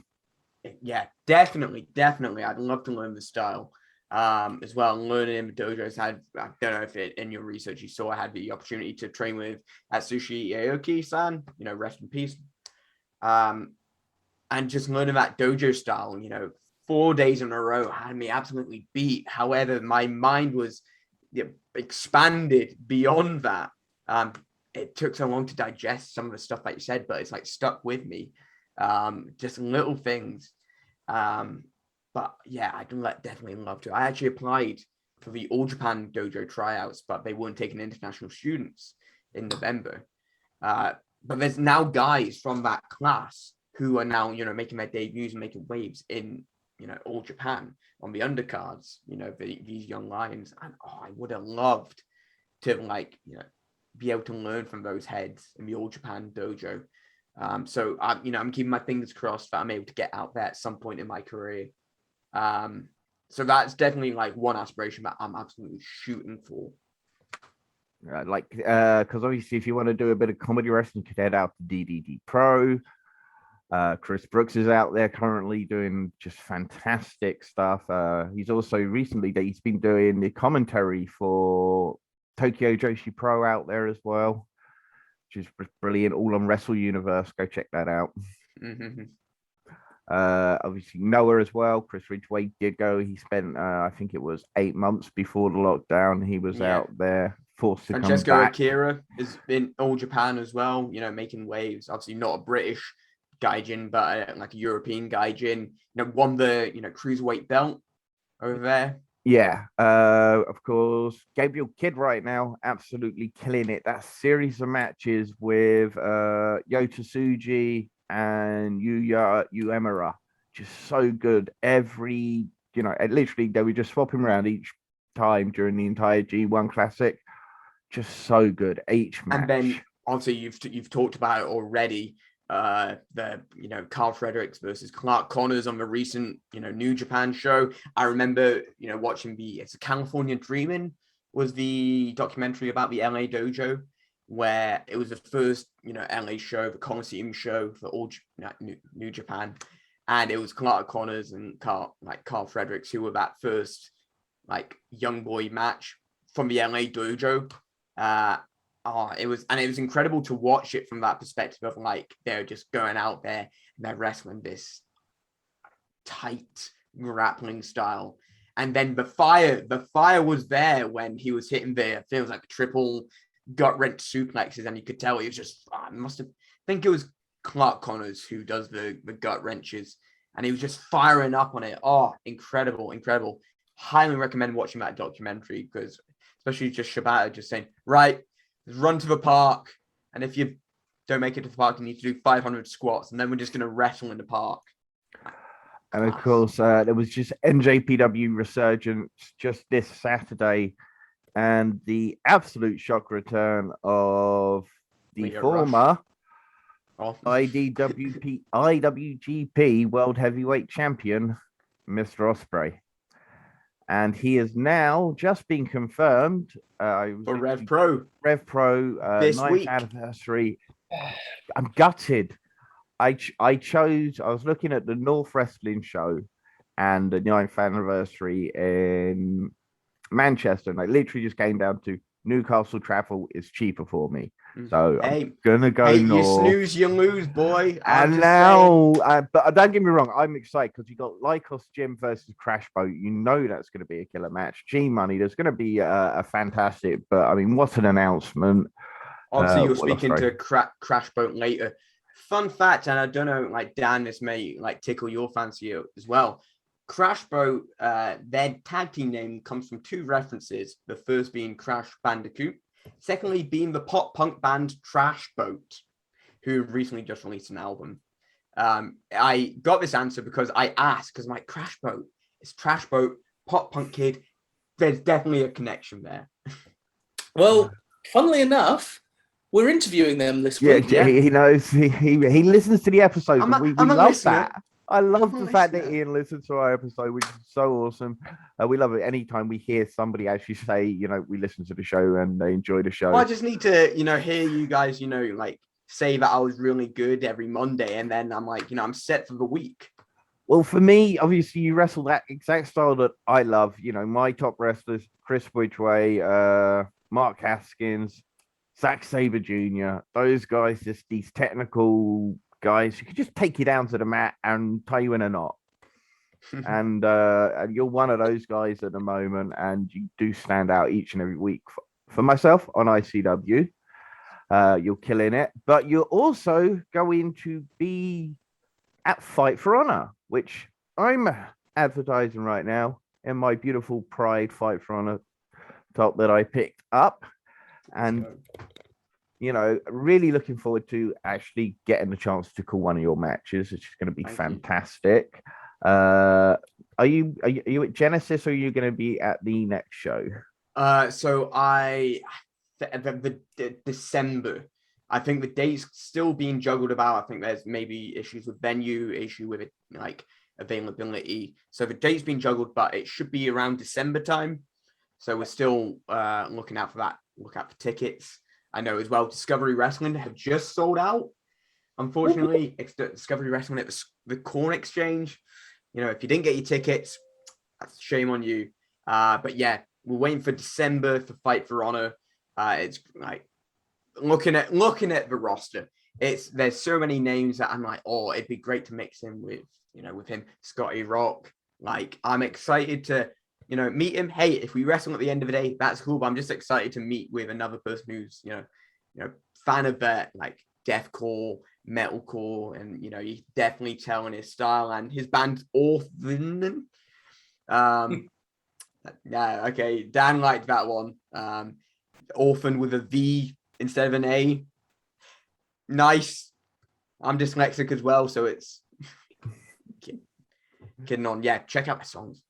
Yeah, definitely. I'd love to learn the style as well. Learning in the dojos. I don't know if in your research you saw I had the opportunity to train with Atsushi Aoki-san, rest in peace. And just learning that dojo style, 4 days in a row had me absolutely beat. However, my mind was expanded beyond that. It took so long to digest some of the stuff that you said, but it's like stuck with me. Just little things. But yeah, I'd definitely love to. I actually applied for the All Japan Dojo tryouts, but they weren't taking international students in November. But there's now guys from that class who are now, making their debuts and making waves in, All Japan on the undercards, these young lions. And I would have loved to be able to learn from those heads in the All Japan Dojo. So I'm keeping my fingers crossed that I'm able to get out there at some point in my career. So that's definitely one aspiration that I'm absolutely shooting for. Because obviously, if you want to do a bit of comedy wrestling, you could head out to DDD Pro. Chris Brooks is out there currently doing just fantastic stuff. He's also recently he's been doing the commentary for Tokyo Joshi Pro out there as well, which is brilliant. All on Wrestle Universe. Go check that out. Mm-hmm. Obviously Noah as well. Chris Ridgway did go. He spent I think it was 8 months before the lockdown. He was out there forced to Francesco come back. Akira is in All Japan as well, making waves. Obviously not a British gaijin, but a European gaijin. Won the cruiserweight belt over there. Yeah, of course. Gabriel Kidd right now, absolutely killing it. That series of matches with Yota Tsuji and Yuya Uemura, just so good. Literally they were just swapping around each time during the entire G1 Classic. Just so good each match. And then obviously you've talked about it already. The Carl Fredericks versus Clark Connors on the recent New Japan show. I remember watching it's a California Dreamin' was the documentary about the LA dojo, where it was the first LA show, the Coliseum show for all New Japan, and it was Clark Connors and Carl Fredericks who were that first young boy match from the LA dojo. It was incredible to watch it from that perspective of they're just going out there and they're wrestling this tight grappling style. And then the fire was there when he was hitting feels like triple gut wrench suplexes, and you could tell he was just I think it was Clark Connors who does the gut wrenches, and he was just firing up on it. Incredible. Highly recommend watching that documentary, because especially just Shibata just saying, right, run to the park, and if you don't make it to the park, you need to do 500 squats, and then we're just going to wrestle in the park. And of course, there was just NJPW Resurgence just this Saturday, and the absolute shock return of the former IWGP World Heavyweight Champion, Mr. Ospreay. And he is now just been confirmed for Rev Pro. This 9th week. Anniversary. I'm gutted. I was looking at the North Wrestling show and the 9th anniversary in Manchester, and I literally just came down to Newcastle travel is cheaper for me. So I'm gonna go north. You snooze, you lose, boy. And now, but don't get me wrong, I'm excited because you got Lycos Jim versus Crash Boat. That's going to be a killer match. G Money, there's going to be a fantastic. But I mean, what an announcement! Obviously, you're speaking to Crash Boat later. Fun fact, and I don't know, Dan, this may tickle your fancy as well. Crash Boat, their tag team name comes from two references. The first being Crash Bandicoot, secondly being the pop punk band Trash Boat, who recently just released an album. I got this answer because I asked, because my Crash Boat, it's Trash Boat, Pop Punk Kid. There's definitely a connection there. Well, funnily enough, we're interviewing them this Yeah, week. he knows. He listens to the episodes. We I'm a love listener. that. I love I'm a the fact that listener. Ian listens to our episode, which is so awesome. We love it anytime we hear somebody actually say, we listen to the show and they enjoy the show. Well, I just need to, hear you guys, like say that I was really good every Monday, and then I'm like, I'm set for the week. Well, for me, obviously, you wrestle that exact style that I love. My top wrestlers: Chris Bridgeway, Mark Haskins, Zack Sabre Jr. Those guys, just these technical guys who can just take you down to the mat and tie you in a knot. And you're one of those guys at the moment, and you do stand out each and every week. For myself on ICW, you're killing it, but you're also going to be at Fight for Honor, which I'm advertising right now in my beautiful Pride Fight for Honor top that I picked up. And really looking forward to actually getting the chance to call one of your matches. It's going to be fantastic. Are you at Genesis, or are you going to be at the next show? So the December. I think the date's still being juggled about. I think there's maybe issues with venue, issue with it, like availability. So the date's been juggled, but it should be around December time. So we're still looking out for that. Look out for tickets. I know as well, Discovery Wrestling have just sold out. Unfortunately, it's Discovery Wrestling at the Corn Exchange. If you didn't get your tickets, that's shame on you. But yeah, we're waiting for December for Fight for Honor. It's like looking at the roster. There's so many names that I'm like, oh, it'd be great to mix in with with him, Scotty Rock. Like, I'm excited to meet him. Hey, if we wrestle at the end of the day, that's cool. But I'm just excited to meet with another person who's fan of that, like deathcore, metalcore, and you definitely tell in his style and his band's Orphan. Yeah, okay, Dan liked that one. Orphan with a V instead of an A. Nice. I'm dyslexic as well, so it's kidding on. Yeah, check out my songs.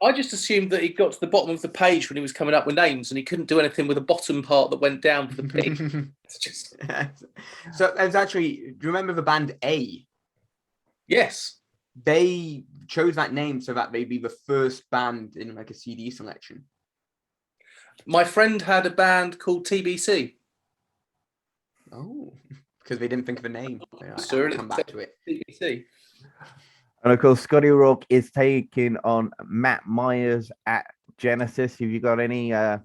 I just assumed that he got to the bottom of the page when he was coming up with names, and he couldn't do anything with the bottom part that went down for the page. So it's actually, do you remember the band A? Yes. They chose that name so that they'd be the first band in like a CD selection. My friend had a band called TBC. Oh, because they didn't think of a name. Sure, come back to it. TBC. And of course, Scotty Rock is taking on Matt Myers at Genesis. Have you got any? Do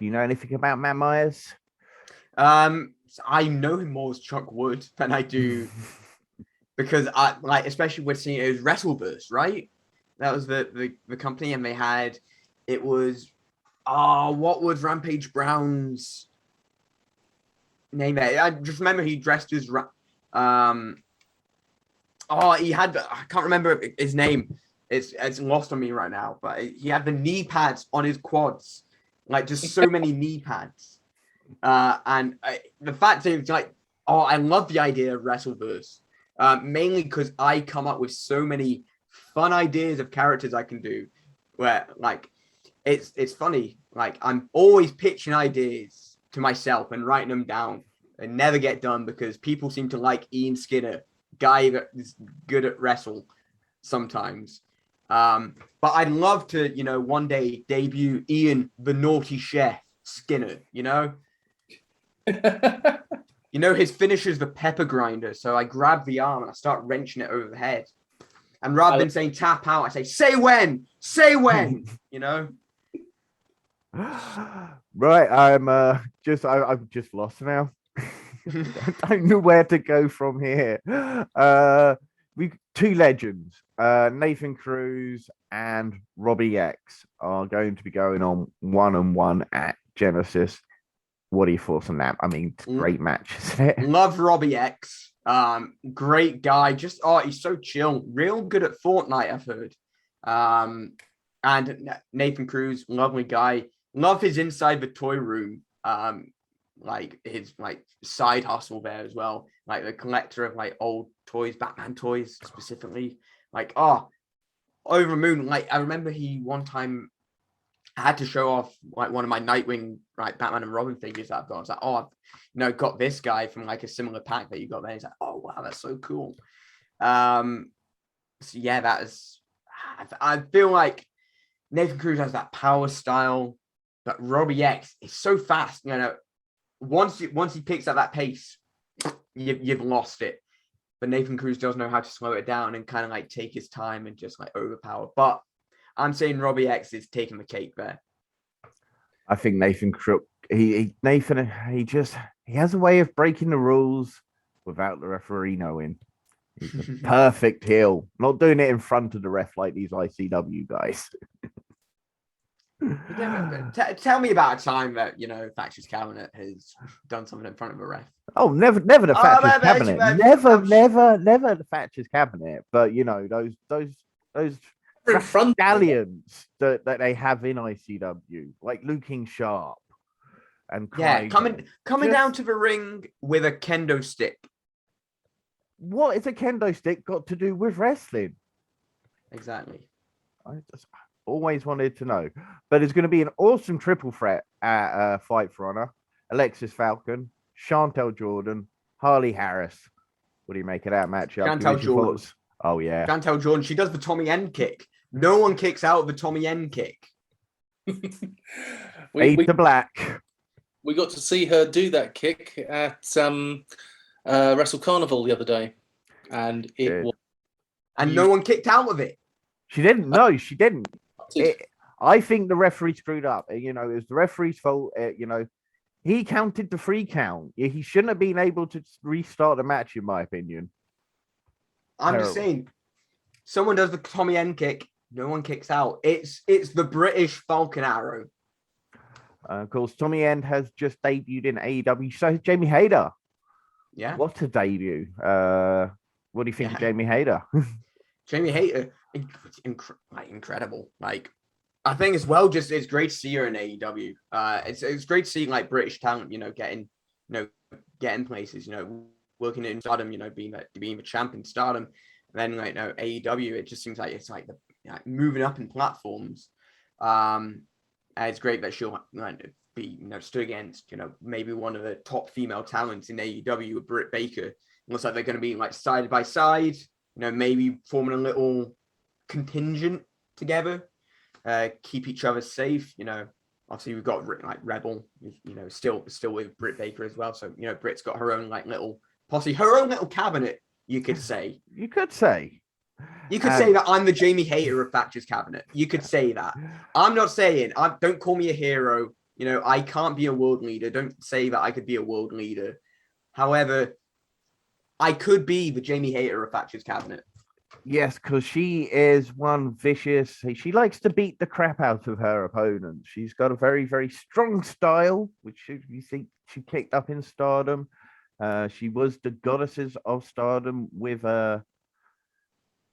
you know anything about Matt Myers? I know him more as Chuck Wood than I do because I like, especially with seeing it was WrestleVerse, right? That was the company, and they had it was what was Rampage Brown's name? I just remember he dressed as he had, I can't remember his name. It's lost on me right now, but he had the knee pads on his quads, like just so many knee pads. And the fact is, like, I love the idea of WrestleVerse, mainly because I come up with so many fun ideas of characters I can do, where like it's funny. Like, I'm always pitching ideas to myself and writing them down and never get done because people seem to like Ian Skinner, guy that is good at wrestle sometimes. But I'd love to, one day debut Ian the Naughty Chef Skinner, his finish is the pepper grinder. So I grab the arm and I start wrenching it over the head. And rather than saying tap out, I say, say when, Right. I've just lost now. I don't know where to go from here. We've two legends, Nathan Cruz and Robbie X, are going to be going on 1-on-1 at Genesis. What are your thoughts on that? I mean, great match, isn't it? Love Robbie X. Great guy. Just he's so chill. Real good at Fortnite, I've heard. And Nathan Cruz, lovely guy. Love his inside the toy room. Like his like side hustle there as well. like the collector of like old toys, Batman toys specifically. Like, oh, over the moon. Like, I remember he one time had to show off like one of my Nightwing, like Batman and Robin figures that I've got. I was like, oh, I've got this guy from like a similar pack that you got there. He's like, oh wow, that's so cool. So yeah, that is. I feel like Nathan Cruz has that power style, but Robbie X is so fast. You know, once he picks up that pace, you've lost it. But Nathan Cruz does know how to slow it down and kind of like take his time and just like overpower. But I'm saying Robbie X is taking the cake there. I think Nathan Crook, he has a way of breaking the rules without the referee knowing. He's a perfect heel. Not doing it in front of the ref like these ICW guys. Tell me about a time that, you know, Thatchers Cabinet has done something in front of a ref. Oh, never the Thatchers Cabinet. Never the Thatchers Cabinet. But you know, those stallions that they have in ICW, like Luke King Sharp and yeah, coming down to the ring with a kendo stick. What is a kendo stick got to do with wrestling? Exactly. I just always wanted to know. But it's going to be an awesome triple threat at Fight for Honor. Alexis Falcon, Chantel Jordan, Harley Harris. What do you make of that matchup? Chantel Jordan. Oh, yeah. Chantel Jordan, she does the Tommy End kick. No one kicks out of the Tommy End kick. we black. We got to see her do that kick at Wrestle Carnival the other day. And it was... And no one kicked out of it. She didn't. No, she didn't. I think the referee screwed up. You know, it was the referee's fault. You know, he counted the 3 count. He shouldn't have been able to restart the match, in my opinion. I'm just saying, someone does the Tommy End kick, no one kicks out. It's the British Falcon Arrow. Of course, Tommy End has just debuted in AEW. So has Jamie Hayter. Yeah. What a debut. What do you think of Jamie Hayter? Jamie Hayter, incredible. Like, I think as well, just it's great to see her in AEW. It's great to see like British talent, you know, getting places, you know, working in Stardom, you know, being the champ in Stardom. And then like, you know, AEW, it just seems like it's like moving up in platforms. And it's great that she'll be, you know, stood against, you know, maybe one of the top female talents in AEW, with Britt Baker. It looks like they're going to be like side by side, you know, maybe forming a little contingent together, keep each other safe. You know, obviously we've got like Rebel, you know, still with Britt Baker as well. So, you know, Britt's got her own like possibly her own little cabinet, you could say. You could say that I'm the Jamie Hayter of Thatchers Cabinet. You could say that. I'm not saying, don't call me a hero. You know, I can't be a world leader. Don't say that I could be a world leader. However, I could be the Jamie Hayter of Thatchers Cabinet. Yes, because she is one vicious. She likes to beat the crap out of her opponent. She's got a very, very strong style, which you think she picked up in Stardom. She was the Goddesses of Stardom with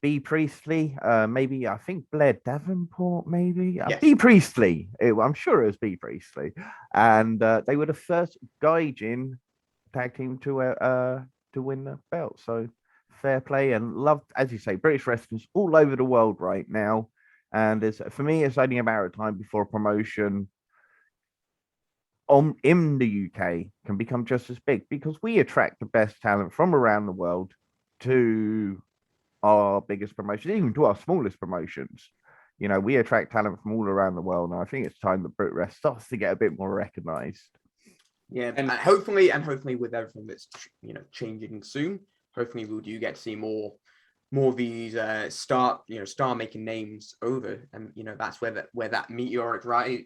B. Priestley. Maybe, I think Blair Davenport, maybe. Yes. B. Priestley. I'm sure it was B. Priestley. And they were the first Gaijin tag team to win the belt. So fair play, and loved, as you say, British wrestlers all over the world right now. And for me, it's only a matter of time before promotion in the UK can become just as big, because we attract the best talent from around the world to our biggest promotions, even to our smallest promotions. You know, we attract talent from all around the world, and I think it's time that Brit Rest starts to get a bit more recognized. Yeah, and hopefully with everything that's, you know, changing soon, hopefully we do get to see more of these star making names over, and you know, that's where that meteoric rise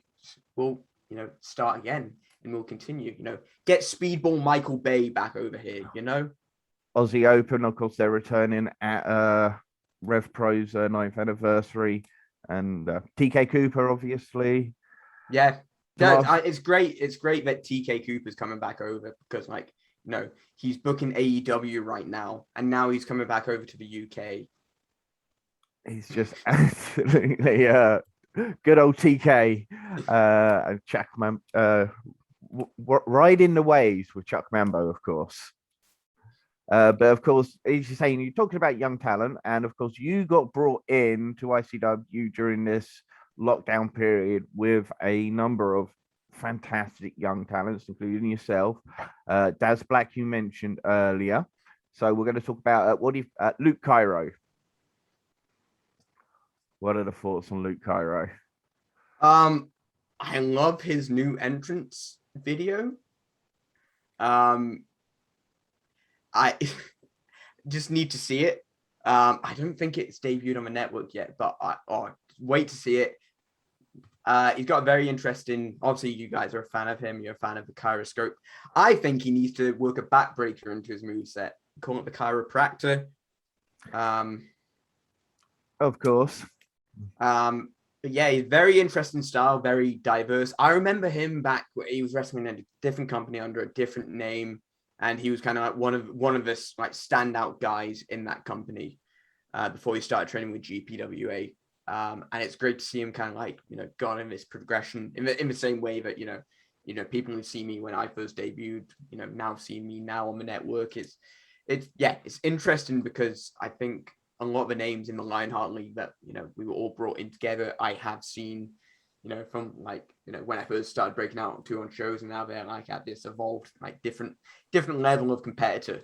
will, you know, start again, and will continue. You know, get Speedball Michael Bay back over here. You know, Aussie Open, of course, they're returning at Rev Pro's 9th anniversary, and TK Cooper, obviously. Yeah. It's great. It's great that TK Cooper's coming back over, because, like, you know, he's booking AEW right now, and now he's coming back over to the UK. He's just absolutely good old TK. Chuck riding the waves with Chuck Mambo, of course. But of course, as you're saying, you're talking about young talent, and of course, you got brought in to ICW during this lockdown period with a number of fantastic young talents, including yourself, Daz Black, you mentioned earlier. So we're going to talk about Luke Cairo. What are the thoughts on Luke Cairo? I love his new entrance video. I just need to see it. I don't think it's debuted on the network yet, but wait to see it. He's got a very interesting. Obviously, you guys are a fan of him. You're a fan of the Gyroscope. I think he needs to work a backbreaker into his moveset. Call it the Chiropractor. Of course. But yeah, he's very interesting style, very diverse. I remember him back when he was wrestling in a different company under a different name, and he was kind of like one of the like standout guys in that company before he started training with GPWA. And it's great to see him kind of like, gone in this progression in the same way that, people who see me when I first debuted, now see me now on the network. It's interesting because I think a lot of the names in the Lionheart League that, we were all brought in together, I have seen, from like, when I first started breaking out on 2 on shows, and now they're like at this evolved, like different level of competitor.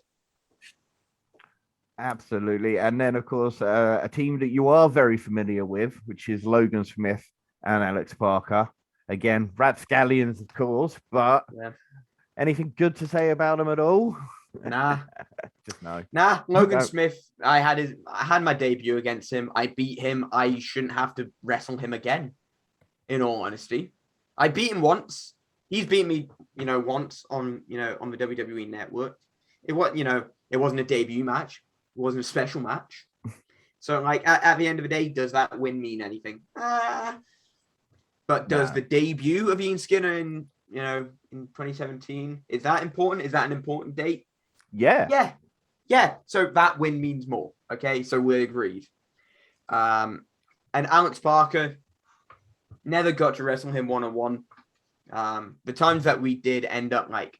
Absolutely. And then, of course, a team that you are very familiar with, which is Logan Smith and Alex Parker. Again, Rapscallions, of course, but anything good to say about them at all? Nah. Just no. Nah, Logan Smith, I had my debut against him. I beat him. I shouldn't have to wrestle him again, in all honesty. I beat him once. He's beat me, once on the WWE Network. It wasn't a debut match. It wasn't a special match. So, like, at the end of the day, does that win mean anything? But does the debut of Ian Skinner in 2017, is that important? Is that an important date? Yeah. Yeah. So that win means more. Okay. So we're agreed. And Alex Parker, never got to wrestle him one-on-one. The times that we did end up like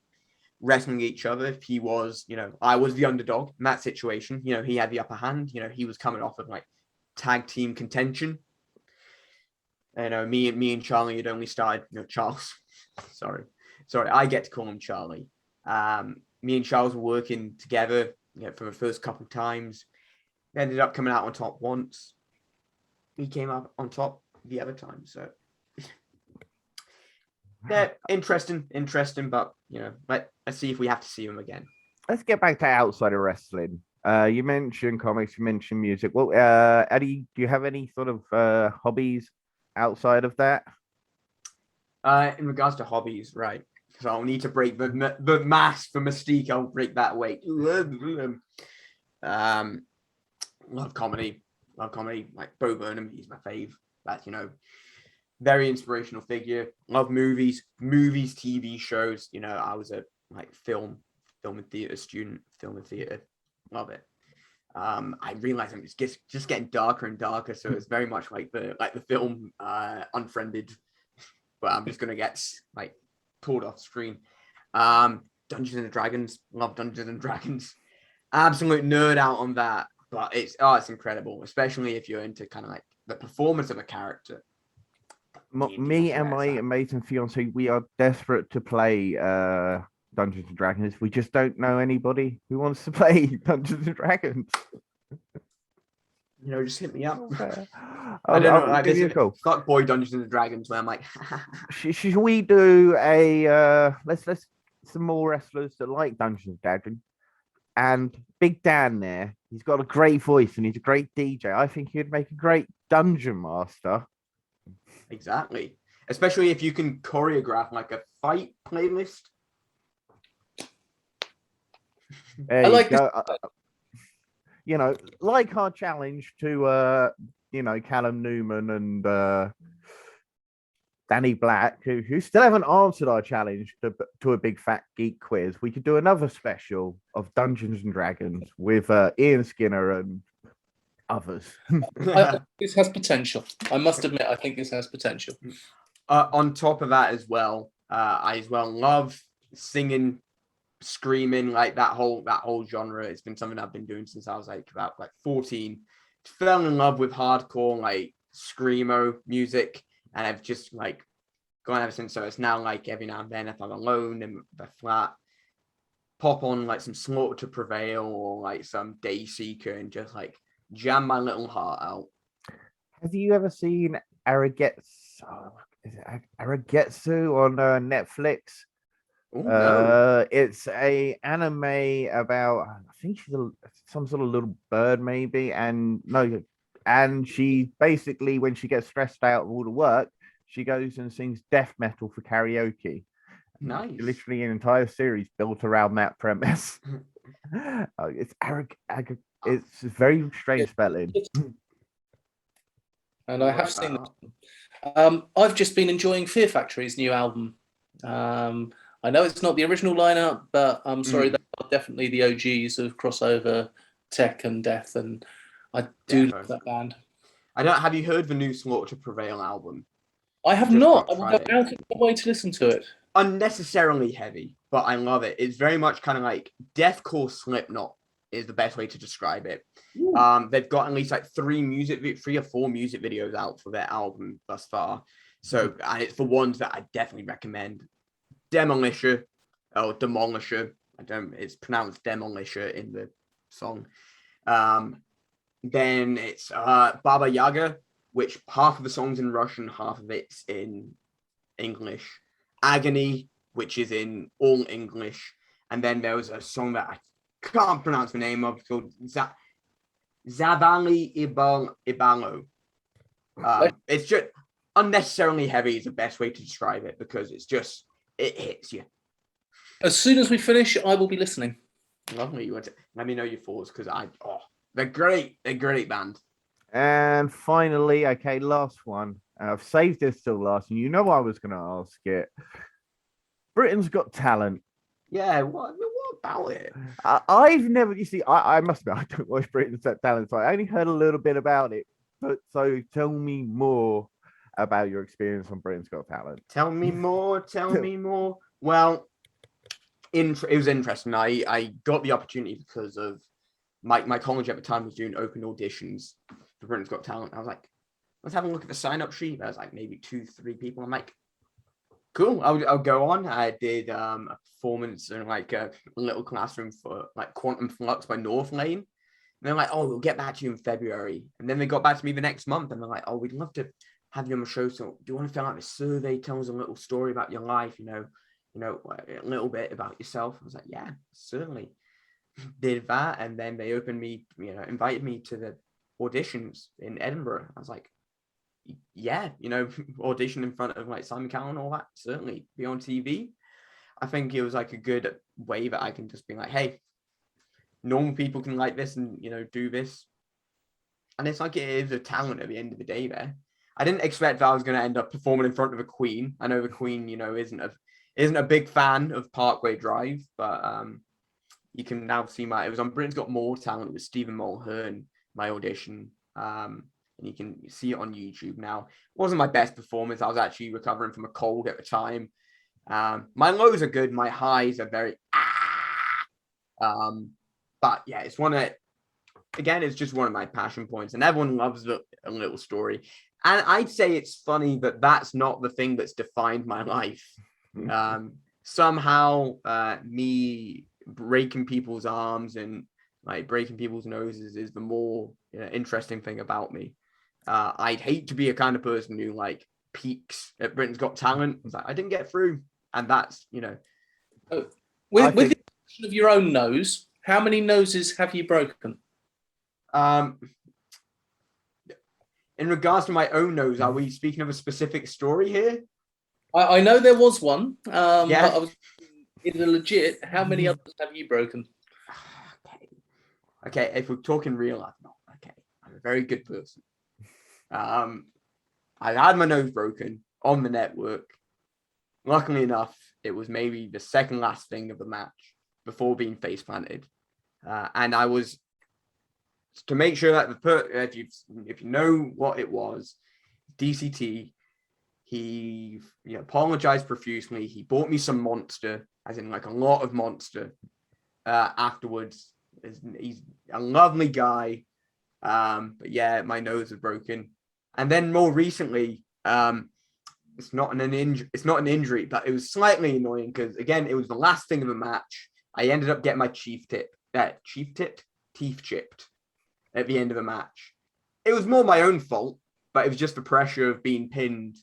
wrestling each other, he was, I was the underdog in that situation. He had the upper hand. He was coming off of like tag team contention. Me and Charlie had only started, Charles. Sorry, I get to call him Charlie. Me and Charles were working together, for the first couple of times. They ended up coming out on top once. He came up on top the other time. So yeah, interesting, but let's see if we have to see him again. Let's get back to outside of wrestling. You mentioned comics, you mentioned music. Well, Eddie, do you have any sort of hobbies outside of that? In regards to hobbies, right? So I'll need to break the mask for Mystique. I'll break that weight. Love comedy. Like Bo Burnham, he's my fave. That's very inspirational figure. Love movies, TV shows. I was a like film and theater student. Film and theater, love it. I realize I'm just getting darker and darker. So it's very much like the film Unfriended, but I'm just gonna get like pulled off screen. Dungeons and Dragons, love Dungeons and Dragons. Absolute nerd out on that, but it's incredible, especially if you're into kind of like the performance of a character. Me and my amazing fiance, we are desperate to play Dungeons and Dragons. We just don't know anybody who wants to play Dungeons and Dragons. Just hit me up. I don't know. This is cool. Fuck boy Dungeons and Dragons, where I'm like, should we do a let's some more wrestlers that like Dungeons and Dragons, and Big Dan there. He's got a great voice and he's a great DJ. I think he'd make a great dungeon master. Exactly, especially if you can choreograph like a fight playlist. I like like our challenge to Callum Newman and Danny Black, who still haven't answered our challenge to a big fat geek quiz. We could do another special of Dungeons and Dragons with Ian Skinner and others. This has potential. I must admit, I think this has potential. On top of that as well, I as well love singing screaming, like that whole genre. It's been something I've been doing since I was about 14. Fell in love with hardcore like screamo music, and I've just like gone ever since. So it's now like every now and then, if I'm alone in the flat, pop on like some Slaughter to Prevail or like some Dayseeker and just like jam my little heart out. Have you ever seen Aragetsu? Is it Aragetsu on Netflix? Oh, no. It's a anime about, I think she's some sort of little bird maybe, and no, and she basically, when she gets stressed out of all the work, she goes and sings death metal for karaoke. Nice. Literally an entire series built around that premise. It's it's very strange spelling. And I have seen that. I've just been enjoying Fear Factory's new album. I know it's not the original lineup, but I'm sorry, they are definitely the OGs of crossover tech and death, and I do love that band. Have you heard the new Slaughter to Prevail album? I have not. I will go out of my way to listen to it. Unnecessarily heavy, but I love it. It's very much kind of like deathcore Slipknot is the best way to describe it. They've got at least like 3 or 4 music videos out for their album thus far. So, and it's the ones that I definitely recommend. Demolisher, or Demolisher. It's pronounced Demolisher in the song. Then it's Baba Yaga, which half of the song's in Russian, half of it's in English. Agony, which is in all English. And then there was a song that I can't pronounce the name of, called Zavali Ibalo. It's just unnecessarily heavy is the best way to describe it, because it hits you. As soon as we finish, I will be listening. Lovely. Let me know your thoughts, because they're great. They're a great band. And finally, okay, last one. I've saved this till last, and you know I was going to ask it. Britain's Got Talent. Yeah, what about it? I've never, you see, I must admit, I don't watch Britain's Got Talent, so I only heard a little bit about it. But so tell me more about your experience on Britain's Got Talent. Tell me more. Well, it was interesting. I got the opportunity because of my college at the time was doing open auditions for Britain's Got Talent. I was like, let's have a look at the sign-up sheet. There's like maybe 2-3 people. I'm like, cool, I'll go on. I did a performance in like a little classroom for like Quantum Flux by North Lane. And they're like, oh, we'll get back to you in February. And then they got back to me the next month, and they're like, oh, we'd love to have you on the show. So do you want to fill out this survey? Tell us a little story about your life, a little bit about yourself. I was like, yeah, certainly. Did that, and then they invited me to the auditions in Edinburgh. I was like, yeah, audition in front of like Simon Cowell and all that, certainly be on TV. I think it was like a good way that I can just be like, hey, normal people can like this and do this. And it's like, it is a talent at the end of the day there. I didn't expect that I was going to end up performing in front of a Queen. I know the Queen, isn't a big fan of Parkway Drive, but you can now see it was on Britain's Got More Talent with Stephen Mulhern, my audition. And you can see it on YouTube now. It wasn't my best performance. I was actually recovering from a cold at the time. My lows are good. My highs are very but yeah, it's it's just one of my passion points, and everyone loves a little story. And I'd say it's funny that that's not the thing that's defined my life. Somehow me breaking people's arms and like breaking people's noses is the more interesting thing about me. I'd hate to be a kind of person who like peaks at Britain's Got Talent. It's like, I didn't get through, and that's with the exception of your own nose, how many noses have you broken? In regards to my own nose, are we speaking of a specific story here? I know there was one. Yeah. But I was in the legit. How many others have you broken? Okay. If we're talking real life, no. Okay, I'm a very good person. I had my nose broken on the network. Luckily enough, it was maybe the second last thing of the match before being face planted, and I was to make sure that if you know what it was, DCT. he apologized profusely. He bought me some Monster, as in like a lot of Monster. Afterwards, he's a lovely guy. But yeah, my nose was broken. And then more recently, it's not an injury, but it was slightly annoying because again, it was the last thing of the match. I ended up getting my teeth chipped at the end of the match. It was more my own fault, but it was just the pressure of being pinned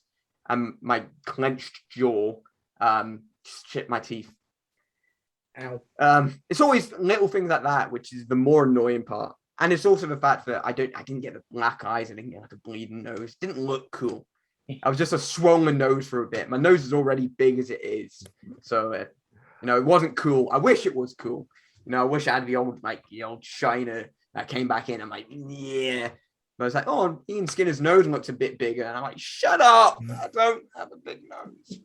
and my clenched jaw chipped my teeth. Ow. It's always little things like that, which is the more annoying part. And it's also the fact that I didn't get the black eyes, I didn't get like a bleeding nose. It didn't look cool. I was just a swollen nose for a bit. My nose is already big as it is. So, it wasn't cool. I wish it was cool. I wish I had the old shiner that came back in. I'm like, yeah. But I was like, oh, Ian Skinner's nose looks a bit bigger. And I'm like, shut up. I don't have a big nose.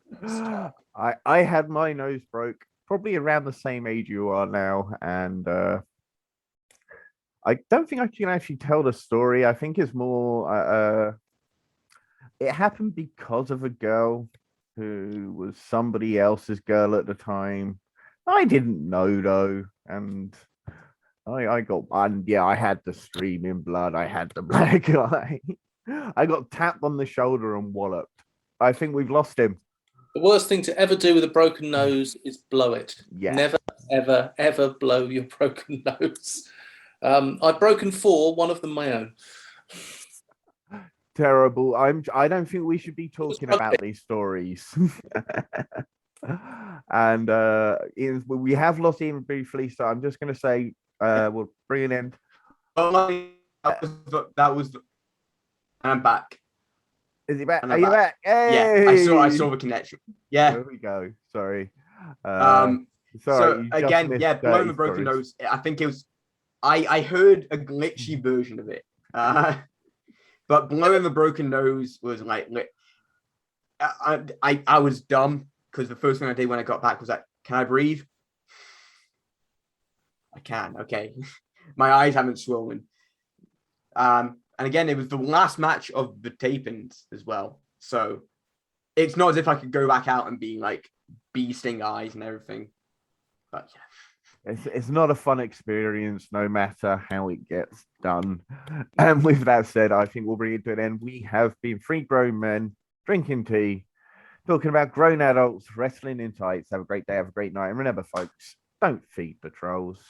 I had my nose broke probably around the same age you are now. And I don't think I can actually tell the story. I think it's more... it happened because of a girl who was somebody else's girl at the time. I didn't know though, and I got one. Yeah, I had the streaming blood. I had the black eye. I got tapped on the shoulder and walloped. I think we've lost him. The worst thing to ever do with a broken nose is blow it. Yeah. Never, ever, ever blow your broken nose. I've broken 4, one of them my own. Terrible. I don't think we should be talking about these stories. And we have lost Ian briefly, so I'm just going to say we'll bring it in. That was and I'm back. Is he back? And Are I'm you back? Yeah, I saw the connection. Yeah. There we go. Sorry. Sorry. So again, missed blowing the broken nose. I think it was. I heard a glitchy version of it. But blowing the broken nose was like, I was dumb because the first thing I did when I got back was like, can I breathe? I can. Okay. My eyes haven't swollen. And again, it was the last match of the tapings as well. So it's not as if I could go back out and be like bee sting eyes and everything. But yeah. It's not a fun experience, no matter how it gets done. And with that said, I think we'll bring it to an end. We have been 3 grown men drinking tea, talking about grown adults wrestling in tights. Have a great day, have a great night. And remember, folks, don't feed the trolls.